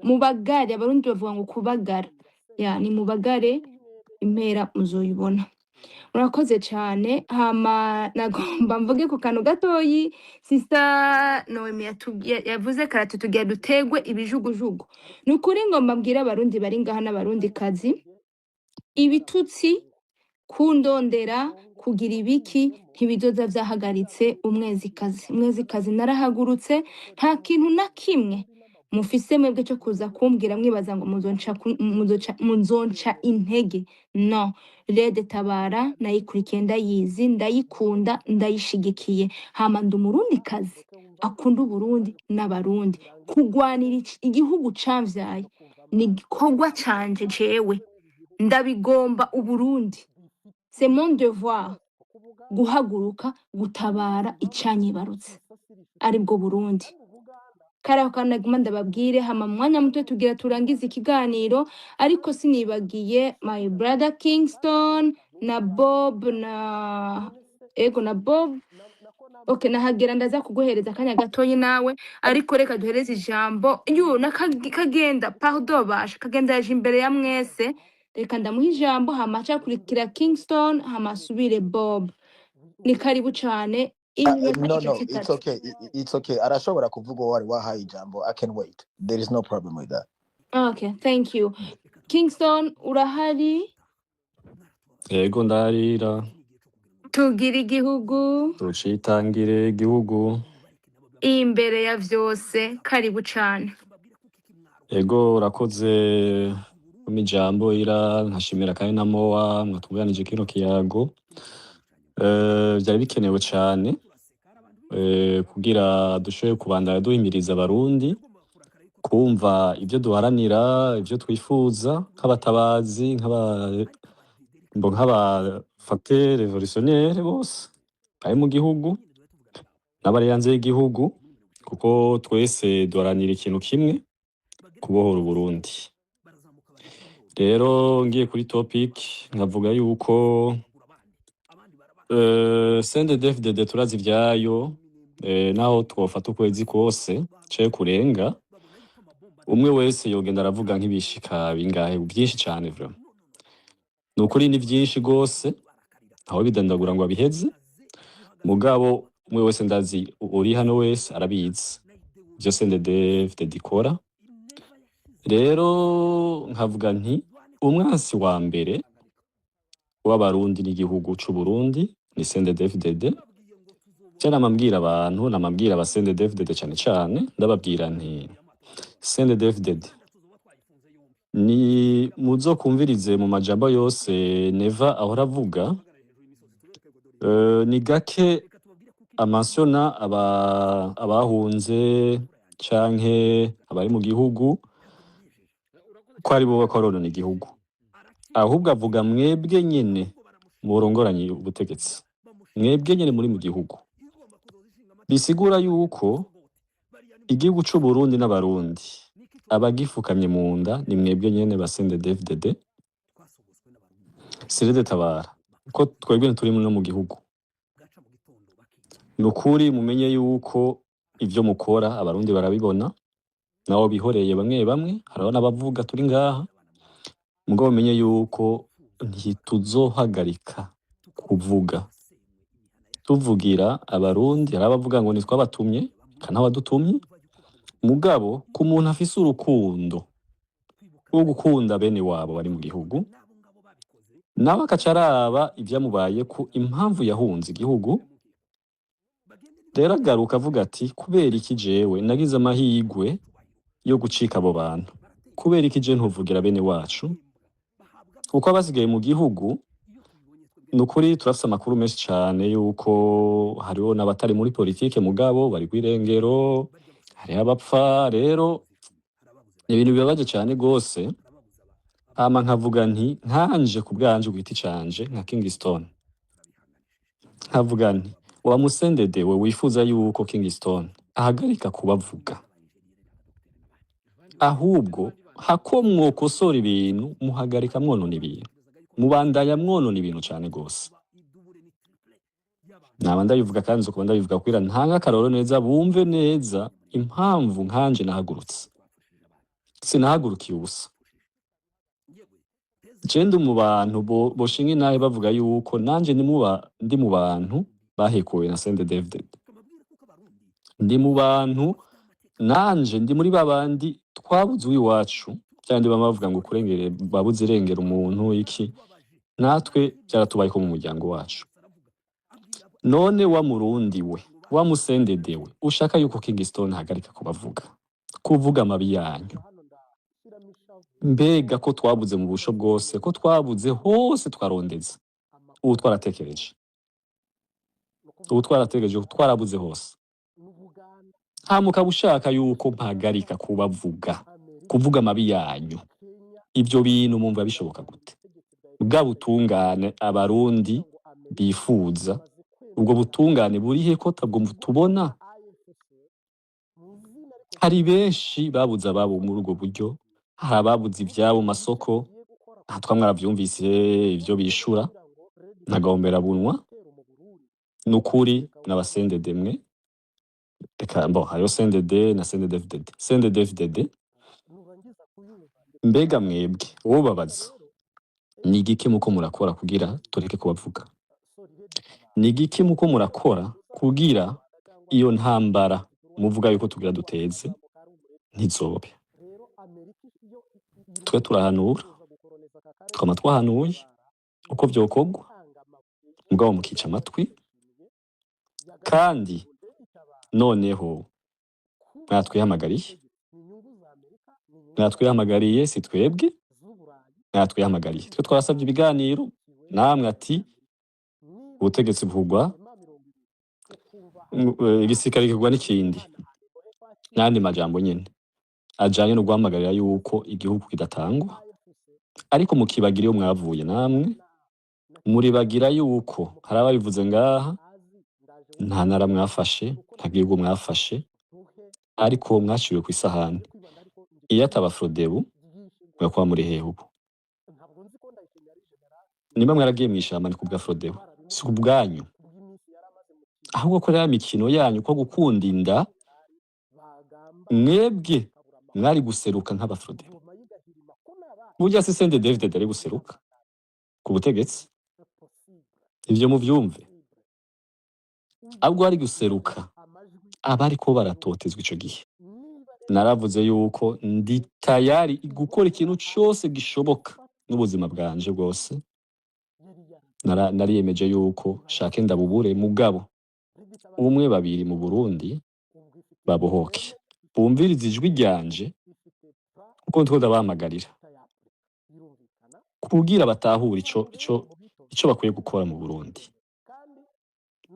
mubagare abarundi bavuga ngo kubagara ni mubagare impera muzoyibona urakoze cyane hama nagomba mvuge ku kantu gatoyi sister Noemi yavuze karatu tugiye dutegwe ibijugujugu nukuri ngomba mbwira abarundi bari ngaha n'abarundi kazi ibitutsi kundondera kugira ibiki ntibizoza vyahagaritse umwezikazi narahagurutse nta kintu na kimwe mufise mwebwe cyo kuza kumbwira mwibaza ngo muzonca intege no Rede Tabara nayikurikiye ndayizi ndayikunda ndayishigikiye hama ndi umurundikazi akunda Uburundi n'abarundi kugwanira igihugu camvyaye ni igikorwa canje jewe ndabigomba Uburundi c'est mon devoir guhaguruka gutabara icanyibarutse aribwo Burundi kariho kandi naguma ndababwire hama mu mwanya muto tugira turangiza ikiganiro ariko sinibagiye my brother Kingston na Bob na Bob okay nahagera ndaza kuguhereza akanya gatoyi nawe ariko reka duhereze ijambo nakagenda pardon basha kagenda yaje imbere ya mwese reka ndamuha ijambo hama aca kurikira Kingston hama asubire Bob ni karibu cane No, it's okay. Arashobora kuvuga wari wahaye ijambo. I can wait. There is no problem with that. Okay, thank you. Kingston, urahari? Yego ndarira. Tugira igihugu. Tucitangire igihugu. Imbere ya vyose, karibu cane. Yego urakoze kumijambo ira nkashimira kandi na Moa mwatuganije kino kiyago. Byari bikenewe cyane kugira dushoboye kubandanya duhimiriza abarundi kumva ibyo duharanira ibyo twifuza nk'abatabazi nk'aba facteur révolutionnaire bose ari mu gihugu n'abari hanze y'igihugu kuko twese duharanira ikintu kimwe kubohora Uburundi. Rero ngiye kuri topic nkavuga yuko CNDD-FDD turazi ivyayo naho twofata ukwezi kose caye kurenga umwe wese yogenda aravuga nk'ibishika bingahe byinshi cyane vraiment nukuri ni byinshi gose aho bidandagura ngo abiheze mugabo umwe wese ndazi uri hano wese arabizi byo CNDD-FDD ikora. Rero nkavuga nti umwansi wa mbere w'abarundi n'igihugu c'u Burundi ni CNDD-FDD. Cyane namabwira abantu namabwira aba CNDD-FDD cyane ndababwira nti CNDD-FDD ni muzo kumvirize mu majambo yose Neva ahora avuga ni gake amasiona abahunze canke abari mu gihugu ko ari bo bakorona igihugu ahubwo avuga mwebwe nyene murongoranye ubutegetsi mwebwe nyene muri mu gihugu bisigura yuko igihugu c'u Burundi n'abarundi abagifukamye mu nda ni mwebwe nyene ba CNDD-FDD Sirede Tabara ko twebwe turi no mu gihugu. Nukuri mumenye yuko ivyo mukora abarundi barabibona nabo bihoreye bamwe bamwe hariho n'abavuga turi ngaha mugabo mumenye yuko ntituzohagarika kuvuga tuvugira abarundi hari abavuga ngo nitwabatumye kana wadutumye mugabo ku muntu afise urukundo rwo gukunda bene wabo bari mu gihugu nawe akacaraba ivyamubaye ku impamvu yahunze igihugu rero agaruka avuga ati kubera iki jewe nagize amahigwe yo gucika abo bantu kubera iki je ntuvugira bene wacu kuko abasigaye mu gihugu nukuri turafise amakuru menshi cane yuko hariho n'abatari muri politike mugabo bari kwirengero hariho abapfa rero ibintu bibabaje cane gose hama nkavuga nti nkanje ku bwanje gwiti canje nka Kingston nkavuga nti wa musendede we wifuza yuko Kingston ahagarika kubavuga ahubwo hako mwokosora ibintu muhagarika mwonona ibintu mubandanya mwonona ibintu cane gose naba ndabivuga kandi uko ndabivuga kwira ntanga akaroro neza bumve neza impamvu nkanje nahagurutse sinahagurukiye ubusa Jende mu bantu boshinga inahe bavuga yuko nanje ndi mu bantu bahekuwe na CNDD-FDD ndi mu bantu nanje ndi muri babandi twabuze uwiwacu cyandi bamavuga ngo kurengere babuze irengera umuntu iki natwe byaratubaye ko mu muryango wacu none wa murundi we wa musendede we ushaka yuko Kingston hagarika kuvuga amabi yanyu mbega ko twabuze mu busho bwose ko twabuze hose twarondeze ubu twaratekereje twarabuze hose hamuka bushaka yuko mpagarika kuvuga amabi yanyu ibyo bintu mumva bishoboka gute bwa butungane abarundi bifuza ubwo butungane burihe ko tabwo tubona hari benshi babuze ababo muri ubwo buryo hari ababuze ivyabo masoko hatwa mwaravyumvise ivyo bishura nagahombera bunwa nukuri n'abasendede mwe reka hariho CNDD na CNDD-FDD mbega mwebwe uwo babaza ni igiki muko murakora kugira tureke kubavuga ni igiki muko murakora kugira iyo ntambara muvuga yuko tugira duteze ntizobe twe turahanura twama twahanuye uko vyokogwa mugabo mukica amatwi kandi noneho mwatwihamagariye si twebwe mwatwihamagariye twe twarasabye ibiganiro namwe ati ubutegetsi buvugwa igisirikare kigwa n'ikindi n'andi majambo nyene ajanye no guhamagarira yuko igihugu kidatangwa ariko mukibagira iyo mwavuye namwe muribagira yuko hari ababivuze ngaha nta ntara mwafashe nta gihugu mwafashe ariko mwashiriwe ku isahani iyo ataba Frodebu mwakuba muri hehe ubu nimba mwaragiye mwishamba ni kubwa Frodebu si kubwanyu ahubwo ko rero imikino yanyu ko gukunda inda mwebwe mwari guseruka nk'abafrodebu burya se CNDD-FDD ari guseruka ku butegetsi ivyo muvyumve ahubwo ari guseruka abari ko baratotezwa ico gihe naravuze yuko ndi tayari gukora ikintu cyose gishoboka n'ubuzima bwanje bwose nariyemeje yuko shake ndabubure mugabo umwe babiri mu Burundi babohoke bumviriza ijwi ryanje kuko ntwo ndabahamagarira kugira batahura ico bakwiye gukora mu Burundi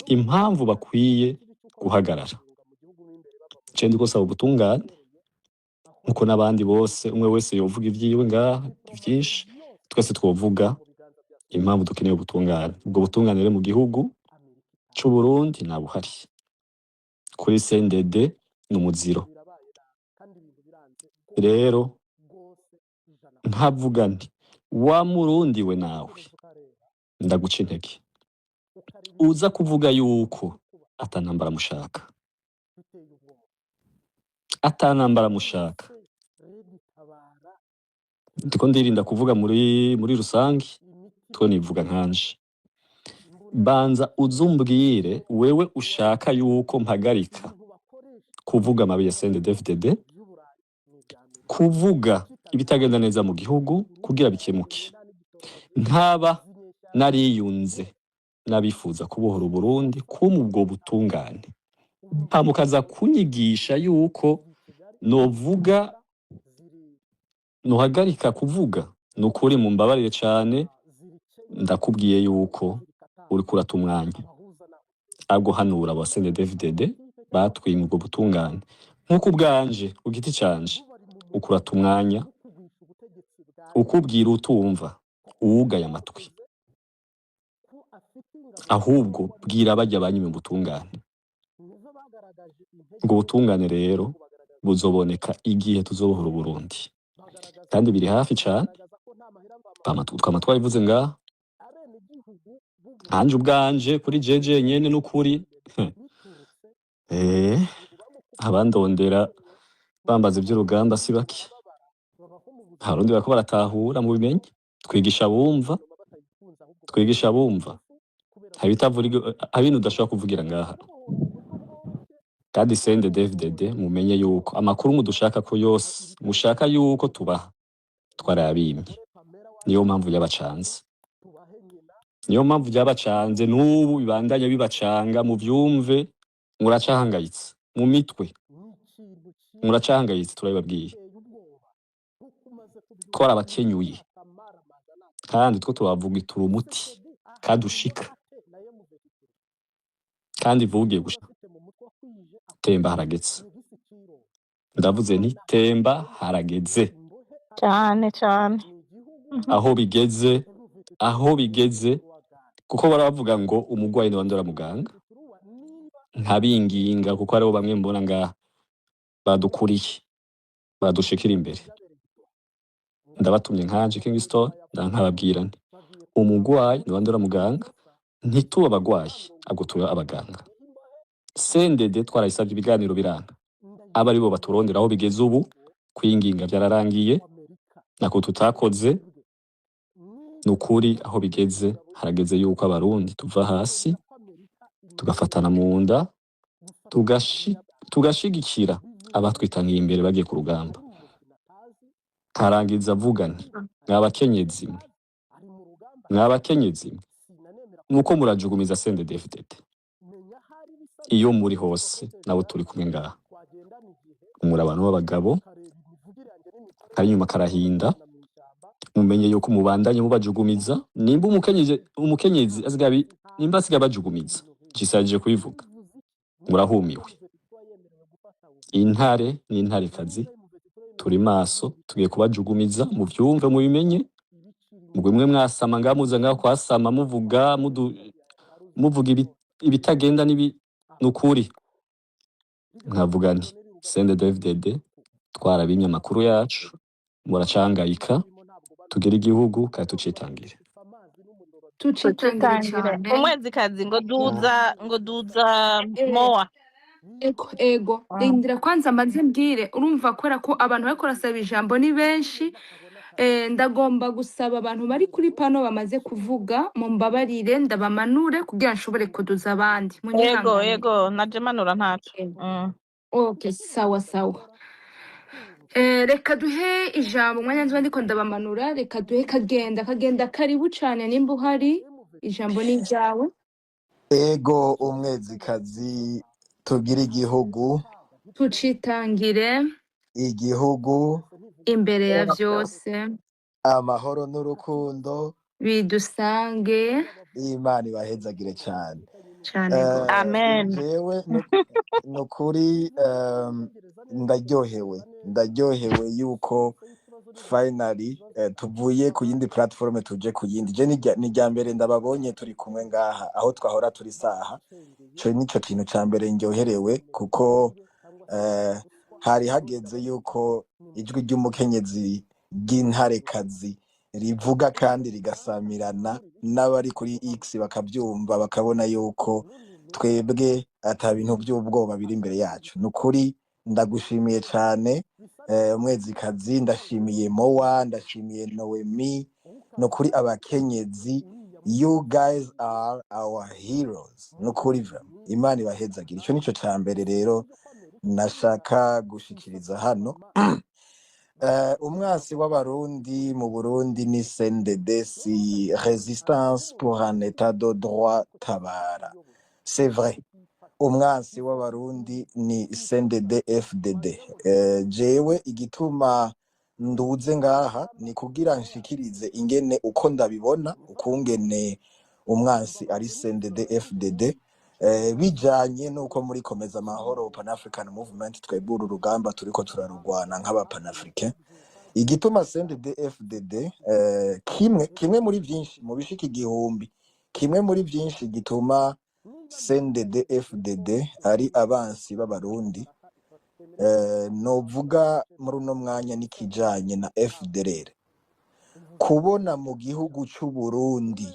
impamvu bakwiye guhagarara cendi ko saba ubutungane nkuko n'abandi bose umwe wese yovuga ivyiwe ngaha byinshi twese twovuga impamvu dukeneye ubutungane ubwo butungane rero mu gihugu c'u Burundi nabuhari kuri CNDD ni umuziro. Rero nkavuga nti wa murundi we nawe ndaguca intege uza kuvuga yuko atanambara mushaka, atanambara mushaka. Ndiko ndirinda kuvuga muri rusange, two nivuga nkanje. Banza uzumbwire wewe ushaka yuko mpagarika kuvuga amabi ya CNDD-FDD, kuvuga ibitagenda neza mu gihugu kugira bikemuke. Nkaba nariyunze nabifuza kubohora Uburundi kuma ubwo butungane, mukaza kunyigisha yuko novuga nohagarika kuvuga. Nukuri mumbabarire cane, ndakubwiye yuko uriko urata umwanya ahubwo hanura aba CNDD-FDD batwimye ubwo butungane. Nkuko ubwanje ku giti canje ukurata umwanya ukubwira utumva uwugaye amatwi, ahubwo bwira bajya banyime ubutungane. Ubwo butungane rero buzoboneka igihe tuzobohora Uburundi, kandi biri hafi cane. Twama twabivuze ngaha. Hanje ubwanje kuri jeje nyene n'ukuri abandondera bambaza ivy'urugamba si bake. Harundi barako baratahura mu bimenye. Twigisha bumva, twigisha bumva. Habintu udashobora kuvugira ngaha. Kandi CNDD-FDD mumenye yuko amakuru mudushaka ko yose mushaka yuko tubaha twarayabimye. Niyo mpamvu yabacanze. Niyo mpamvu byabacanze n'ubu bibandanya bibacanga mu vyumve. Muracahangayitse mu mitwe, muracahangayitse. Turabibabwiye twarabakenyuye, kandi two turabavuga itura umuti kadushika, kandi vugiye gushika. Temba harageze. Ndavuze nti temba harageze. cyane cyane. Aho bigeze kuko baravuga ngo umugwayi ni wandora muganga. Ntabinginga kuko aribo bamwe mbona ngaha badukuriye badushikira imbere. Ndabatumye nkanje Kingston ndankababwira nti umugwayi ni wandora muganga, ntituba abagwayi ahubwo tuba abaganga. CNDD twarayisabye ibiganiro biranga, aba aribo baturondera aho bigeze ubu. Kwinginga byararangiye nako tutakoze. Nukuri aho bigeze harageze yuko abarundi tuva hasi tugafatana mu nda tugashigikira abatwitangiye imbere bagiye ku rugamba. Karangiza avuga nti mwabakenyezi nuko murajugumiza CNDD-FDD iyo muri hose. Nabo turi kumwe ngaha, muri abantu b'abagabo kari inyuma karahinda. Mumenye yuko mubandanye mubajugumiza. Nimba umukenyezi asigaye nimba asigaye bajugumiza cisajije kubivuga, murahumiwe. Intare n'intare kazi turi maso, tugiye kubajugumiza mu vyumve mu bimenye. Mugwe mwasama ngamuza ngaho kwasama muvuga ibitagenda nukuri. Nkavuga nti CNDD-FDD twarabinye amakuru yacu, muracangayika. Tugere igihugu kandi tucitangire. tucitangire cyane. Umwezikazi ngo duza mowa. Ego rindira kwanza mbanze mbwire. Urumva kubera ko abantu bariko barasaba ijambo ni benshi, ndagomba gusaba abantu bari kuri pano bamaze kuvuga mumbabarire ndabamanure kugira nshobore kuduza abandi. Ego naje manura ntaco. Okay, sawa. Reka duhe ijambo umwanya nzi ndiko ndabamanura. Reka duhe kagenda karibu cane nimba uhari. Ijambo ni ryawe. Ego umwezikazi tugira igihugu Tucitangire igihugu imbere ya vyose. amahoro n'urukundo Bidusange Imana ibahezagire cyane. Amen. Jewe nukuri ndaryohewe yuko finally tuvuye ku yindi platform tuje ku yindi je ni rya mbere ndababonye turi kumwe ngaha aho twahora turi saha cyo nico kintu ca mbere ndyoherewe kuko hari hageze yuko ijwi ry'umukenyezi ry'intarekazi rivuga kandi rigasamirana n'abari kuri X bakabyumva bakabona yuko twebwe ata bintu by'ubwoba biri imbere yacu nukuri ndagushimiye cyane umwezikazi ndashimiye Moa ndashimiye Noemi nukuri abakenyezi you guys are our heroes nukuri Imana ibahezagira ico nico ca mbere rero nashaka gushikiriza hano umwasi w'abarundi mu Burundi ni CNDD si Résistance pour un état de droit tabara c'est vrai umwasi w'abarundi ni CNDD FDD jewe igituma nduze ngaha ni kugira nshikirize ingene uko ndabibona ukungene umwasi ari CNDD FDD bijanye nuko muri komeza amahoro Pan African Movement twebura urugamba turiko turarugwana nk'aba Pan Africain igituma CNDD FDD kimwe muri byinshi mu bishika igihumbi kimwe muri byinshi gituma CNDD FDD ari abansi b'abarundi novuga muri uno mwanya nikijanye na FDLR kubona mu gihugu c'u Burundi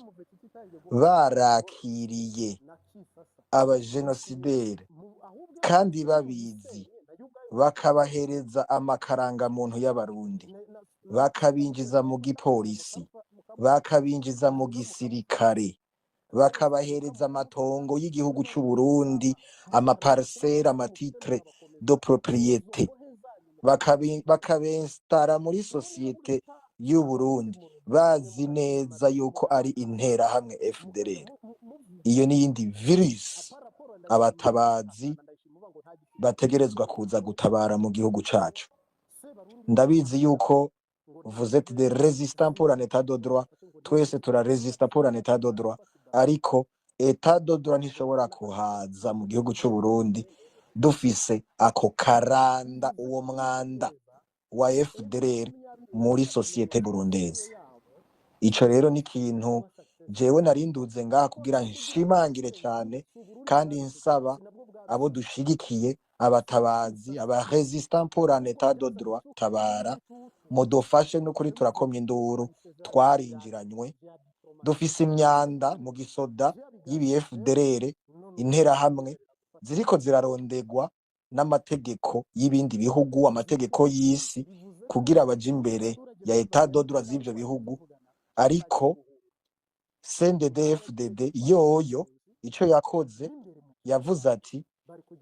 barakiriye abajenosideri kandi babizi bakabahereza amakaranga muntu y'abarundi bakabinjiza mu gipolisi bakabinjiza mu gisirikare bakabahereza amatongo y'igihugu c'u Burundi amaparcelle amatitre de propriété bakabestara muri societe y'u Burundi bazi neza yuko ari intera hamwe FDLR iyo ni yindi virus abatabazi bategerezwa kuza gutabara mu gihugu cacu ndabizi yuko vous êtes des résistants pour un état de droit twese turarésista pour un état de droit ariko état de droit ntishobora kuhaza mu gihugu c'u Burundi dufise ako karanda uwo mwanda wa FDLR muri societe burundese ico rero ni kintu jewe narinduze ngaha kugira nshimangire cyane kandi nsaba abo dushigikiye abatabazi aba résistants pour un état de droit tabara modofashe n'ukuri turakomye induru twarinjiranywe dufise imyanda mu gisoda y'ibFDLR intera hamwe ziriko zirarondegwa n'amategeko y'ibindi bihugu amategeko y'isi kugira baje imbere ya état de droit z'ivyo bihugu ariko CNDD FDD yoyo ico yakoze yavuze ati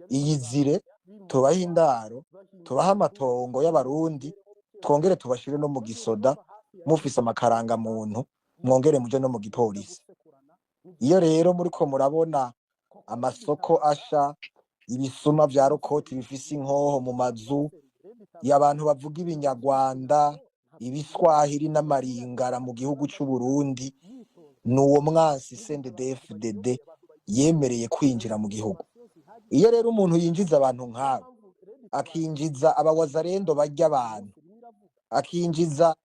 iyizire tubaha indaro tubaha amatongo y'abarundi twongere tubashire no mu gisoda mufise amakaranga muntu mwongere muje no mu gipolisi iyo rero muriko murabona amasoko asha ibisuma vya rokoti bifise inkoho mu mazu y'abantu bavuga ibinyarwanda ibiswahili n'amaringara mu gihugu c'u Burundi nuwo mwansi CNDD FDD yemereye kwinjira mu gihugu iyo rero umuntu yinjiza abantu nk'abo akinjiza abawazarendo barya abantu akinjiza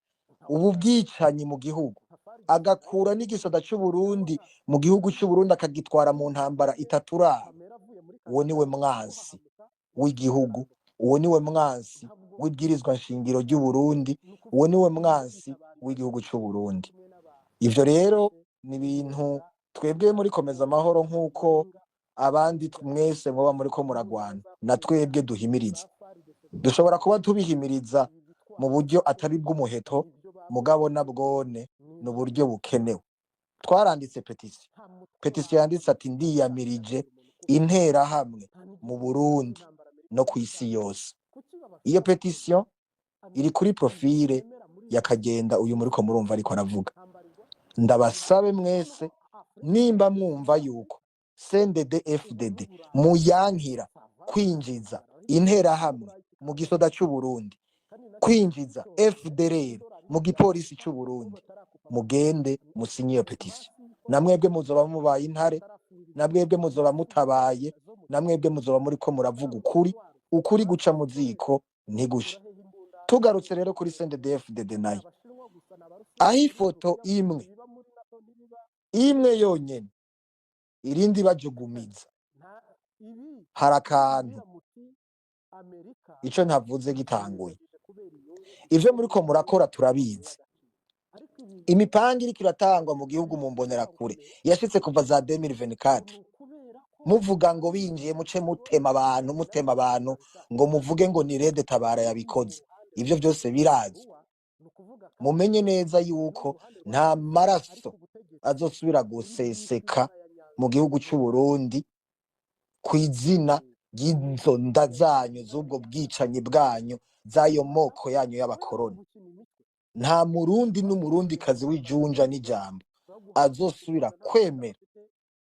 ubu bwicanyi mu gihugu agakura n'igisoda c'u Burundi mu gihugu c'u Burundi akagitwara mu ntambara itaturaba uwo niwe mwansi w'igihugu uwo niwe mwansi w'ibwirizwa nshingiro ry'u Burundi uwo niwe mwansi w'igihugu c'u Burundi ivyo rero ni ibintu twebwe muri komeza amahoro nk'uko abandi mwese muba muriko muragwana na twebwe duhimiriza dushobora kuba tubihimiriza mu buryo atari bw'umuheto mugabo nabwone n'uburyo bukenewe twaranditse petition yanditse ati ndiyamirije intera hamwe mu Burundi no ku isi yose iyo petition iri kuri profile yakagenda uyu muriko murumva ariko aravuga ndabasabe mwese nimba mwumva yuko CNDD FDD muyankira kwinjiza intera hamwe mu gisoda c'u Burundi kwinjiza FDLR mu gipolisi c'u Burundi mugende musinye iyo petition namwebwe muzoba mubaye intare namwebwe muzoba mutabaye namwebwe muzoba muriko muravuga ukuri guca mu ziko ntigusha tugarutse rero kuri CNDD-FDD nayo aho ifoto imwe yonyene irindi bajugumiza hari akantu ico ntavuze gitanguye ivyo muriko murakora turabizi imipanga iriko iratangwa mu gihugu mu mbonerakure yashitse kuva za 2024 muvuga ngo binjiye muce mutema abantu ngo muvuge ngo ni Rede Tabara yabikoze ivyo byose birazwi mumenye neza yuko nta maraso azosubira guseseka mu gihugu cy'u Burundi kw'izina ry'izo nda zanyu z'ubwo bwicanyi bwanyu z'ayo moko yanyu y'abakoroni nta murundi n'umurundi kazi w'ijunja n'ijambo azosubira kwemera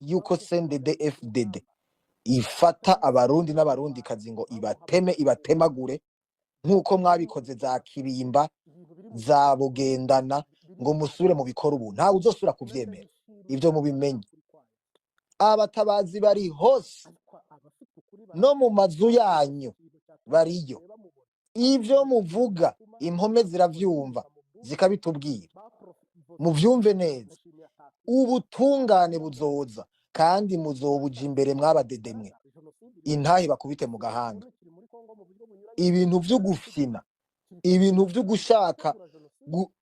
yuko CNDD-FDD ifata abarundi n'abarundi kazi ngo ibatemagure nk'uko mwabikoze za Kirimba za Bugendana ngo musubire mu bikora ubu ntawe uzosubira kuvyemera ivyo mubimenye abatabazi bari hose no mu mazu yanyu bariyo ivyo muvuga impome ziravyumva zikabitubwira muvyumve neza ubutungane buzoza kandi muzobuja imbere mwabadedemwe intahe bakubite mu gahanga ibintu vyo gufina ibintu vyo gushaka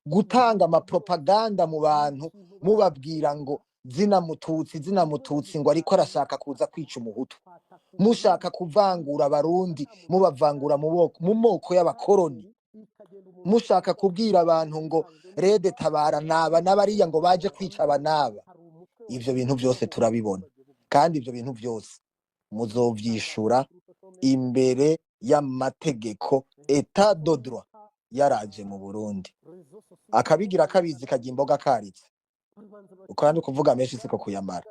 gutanga amapropaganda mu bantu mubabwira ngo zina mututsi ngo ariko arashaka kuza kwica umuhutu mushaka kuvangura abarundi mubavangura mu moko y'abakoroni mushaka kubwira abantu ngo Rede Tabara naba n'abariya ngo baje kwica abanaba ivyo bintu byose turabibona kandi ivyo bintu byose muzovyishura imbere y'amategeko etat de droit yaraje mu Burundi akabigira kabizi kajya imboga karitse ukandi kuvuga menshi siko kuyamara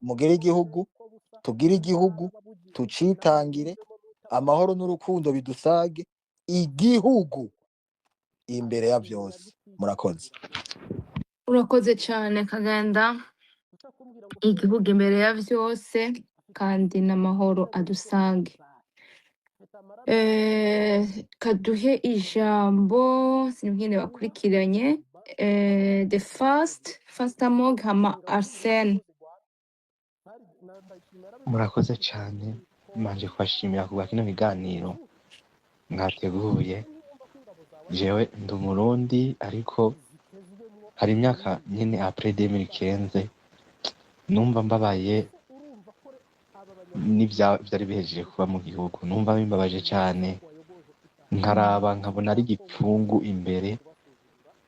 mugire igihugu tugire igihugu tucitangire amahoro n'urukundo bidusage igihugu imbere ya byose murakoze urakoze cyane Kaganda igihugu imbere ya byose kandi n'amahoro adusange kaduhe ijambo sinimwene bakurikiranye the first among hama Arsene. murakoze cyane manje kubashimira kuba kino biganiro mwateguye jewe ndi umurundi ariko hari imyaka nyine après 2015 numva mbabaye vyari bihejeje kuba mu gihugu numva bimbabaje cyane nkaraba nkabona ari igipfungu imbere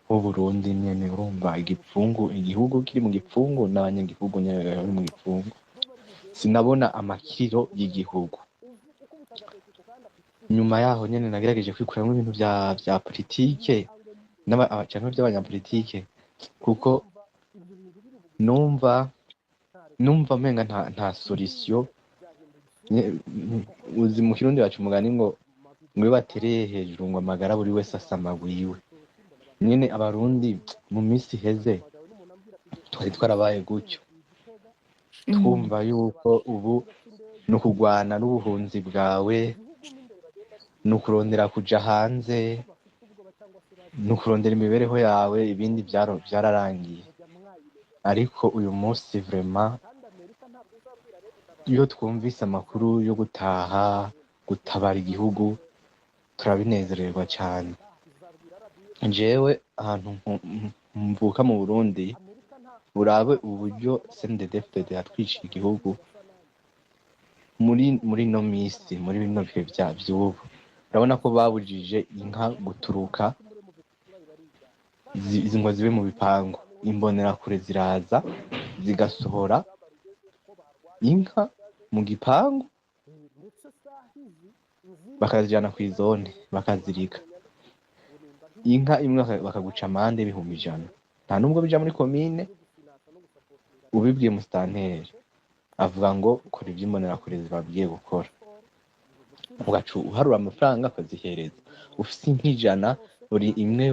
mu Burundi nyene urumva igipfungu igihugu kiri mu gipfungu n'abanyagihugu nyene bari mu gipfungu sinabona amakiro y'igihugu nyuma yaho nyene nagerageje kwikuramwo ibintu vya politike n'abacanke by'abanyapolitike kuko numva menga nta solution uzi mu Kirundi wacu umugani ngo batereye hejuru ngo amagara buri wese asamagwiwe nyene abarundi mu minsi heze twari twarabaye gutyo twumva yuko ubu no kugwana n'ubuhunzi bwawe no kurondera kuja hanze no kurondera imibereho yawe ibindi byararangiye ariko uyu munsi vraiment iyo twumvise amakuru yo gutabara igihugu turabinezererwa cyane jewe ahantu mvuka mu Burundi urabe uburyo CNDD-FDD yatwiciye igihugu muri no misi muri bino bihe by'ubu urabona ko babujije inka guturuka ngo zibe mu bipangu imbonerakure ziraza zigasohora inka mu gipangu bakazijana ku izone bakazirika inka imwe bakaguca amande ibihumbi 100 nta nubwo bija muri komine ubibwiye musitanteri avuga ngo kora iby'imbonerakure zibabwiye gukora ugacu uharura amafaranga akazihereza ufise nk'ijana buri imwe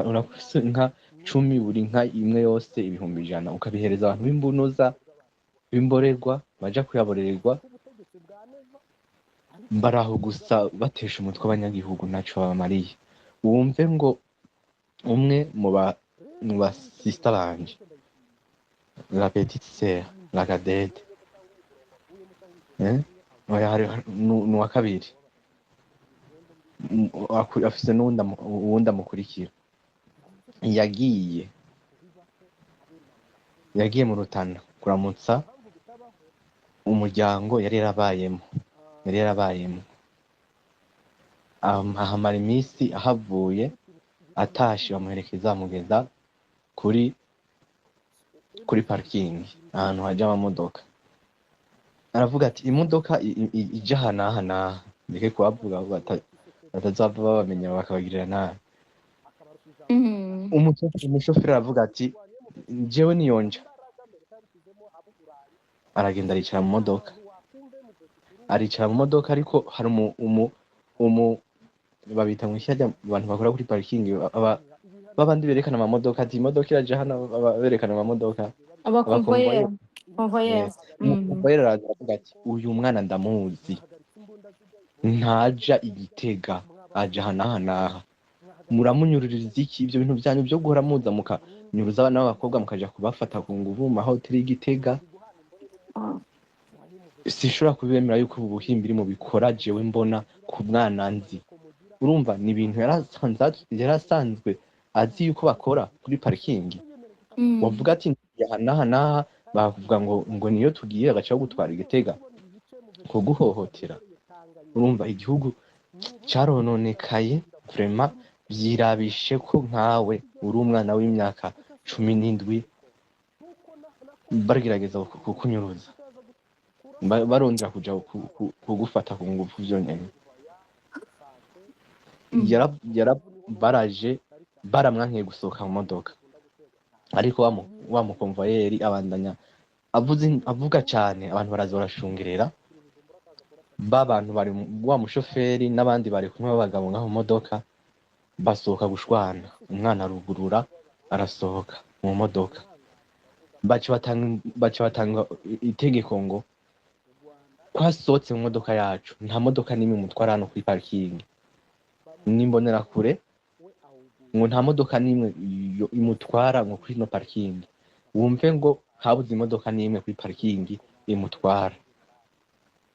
unafise nka 10 buri nka imwe yose ibihumbi 100 ukabihereza abantu b'imbunoza b'imborerwa baja kuyaborererwa baraho gusa batesha umutwe abanyagihugu ntaco babamariye. Wumve ngo umwe mu ba sister banje, la petite sœur, la cadette, oya n'uwa kabiri, afise uwundi amukurikira, yagiye mu Rutana kuramutsa umuryango yari yarabayemo, ahamara iminsi, ahavuye atashe bamuherekeza amugeza kuri parikingi ahantu haja amamodoka. Aravuga ati imodoka ija aha n'aha n'aha, ndeke kubavuga batazava babamenya bakabagirira nabi. Umushoferi aravuga ati jewe niyonja, aragenda aricara mu modoka, ariko hari babita mu ishyaka abantu bakora kuri parikingi, babandi berekana amamodoka, ati imodoka iraje hano, berekana amamodoka, abakonvoyeri. umukonvoyeri araza aravuga ati uyu mwana ndamuzi, ntaja Igitega, aja aha n'aha n'aha, muramunyururiza iki? Ibyo bintu byanyu byo guhora muza mukanyuruza abana b'abakobwa mukaja kubafata ku nguvu mu mahoteli y'Igitega, sinshobora kubemera yuko ubu buhimbiri mubikora jewe mbona ku mwana nzi. Urumva ni ibintu yarasanzwe azi yuko bakora kuri parikingi. Wavuga ati aha n'aha n'aha, bavuga ngo niyo tugiye agaca gutwara Igitega kuguhohotera. Urumva igihugu carononekaye vraiment, vyirabishe ko nkawe uri umwana w'imyaka 17 baragerageza kukunyuruza, barondera kuja kugufata ku ngufu vyonyene. Baraje baramwankiye gusohoka mu modoka, ariko wa mukonvoyeri abandanya avuga cane, abantu baraza barashungerera, bantu bari wa mushoferi n'abandi bari kumwe b'abagabo ngaho mu modoka basohoka gushwana. Umwana arugurura arasohoka mu modoka, baca batanga itegeko ngo kwasohotse mu modoka yacu nta modoka n'imwe mutwara hano kuri parikingi, nimbonera kure ngo nta modoka n'imwe imutwara ngo kuri no parikingi. Wumve ngo habuze imodoka n'imwe kuri parikingi imutwara,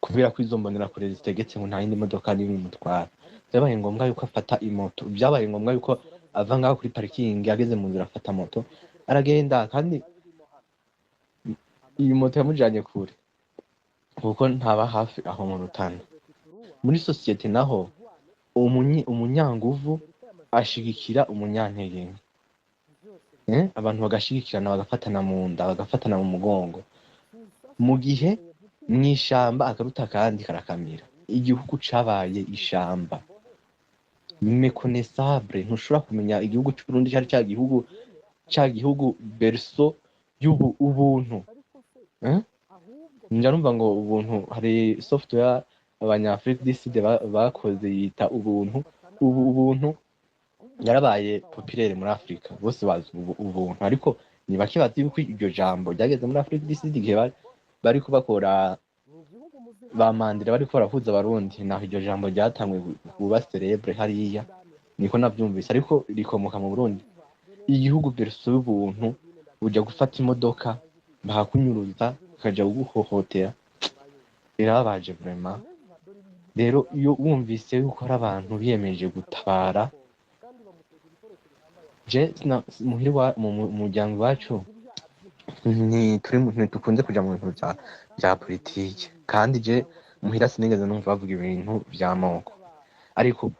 kubera ko izo mbonera kure zitegetse ngo nta yindi modoka n'imwe imutwara. Byabaye ngombwa yuko afata imoto, byabaye ngombwa yuko ava ngaho kuri parikingi, ageze mu nzira afata moto aragenda, kandi iyi moto yamujanye kure kuko ntaba hafi aho mu Rutana. Muri sosiyete naho umunyanguvu ashigikira umunyantege, abantu bagashigikirana, bagafatana mu nda, bagafatana mu mugongo. Mu gihe mw'ishamba akaruta kandi karakamira, igihugu cabaye ishamba méconnaissable. Ntushobora kumenya igihugu cy'u Burundi cyari cya gihugu berceau y'ubuntu. Njarumva ngo ubuntu, hari software abanyafrika du Sud bakoze yita ubuntu. Ubuntu yarabaye populaire muri Afrika, bose bazi ubuntu, ariko ni bake bazi yuko iryo jambo ryageze muri Afrika du Sud igihe bari kubakora ba Mandela, bari barahuza abarundi, naho iryo jambo ryatangwe kuba celebre hariya, niko navyumvise, ariko rikomoka mu Burundi. Igihugu berceau y'ubuntu, uja gufata imodoka bakakunyuruza, ukaja kuguhohotera, birababaje vraiment. Rero iyo wumvise yuko hari abantu biyemeje gutabara, je muhiri mu muryango wacu ntitukunze kuja mu bintu bya politike, kandi je muhira sinigeze numva bavuga ibintu vy'amoko. Ariko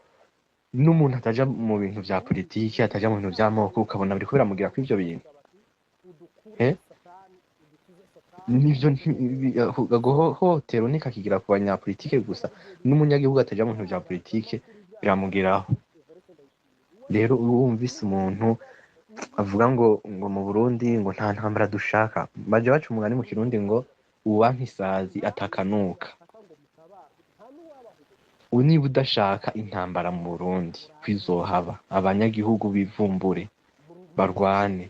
n'umuntu ataja mu bintu vya politike, ataja mu bintu vy'amoko, ukabona biriko biramugira ko ivyo bintu nivyo agahohotero nikakigira ku banyapolitike gusa, n'umunyagihugu ataja mu bintu vya politike biramugeraho. Rero wumvise umuntu avuga ngo mu Burundi ngo nta ntambara dushaka, baje baca umugani mu Kirundi ngo uwanka isazi atakanuka. Niba udashaka intambara mu Burundi kwizohaba, abanyagihugu bivumbure barwane.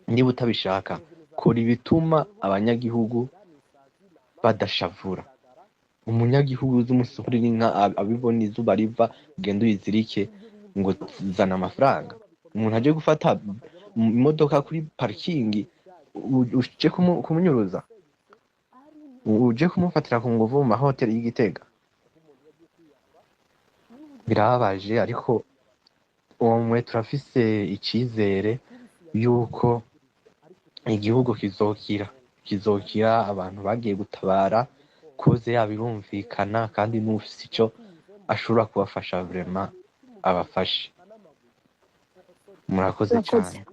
Niba utabishaka, kora ibituma abanyagihugu badashavura. umunyagihugu uzi umusukurira inka abibona izuba riva ugenda uyizirike ngo zana amafaranga. Umuntu aje gufata imodoka kuri parikingi uje kumunyuruza, uje kumufatira ku nguvu mu mahoteli y'Igitega. Birababaje, ariko umwe turafise icizere yuko igihugu kizokira, abantu bagiye gutabara koze yabo irumvikana, kandi n'ufise ico ashobora kubafasha vraiment abafashe. Murakoze Urakoze. cane.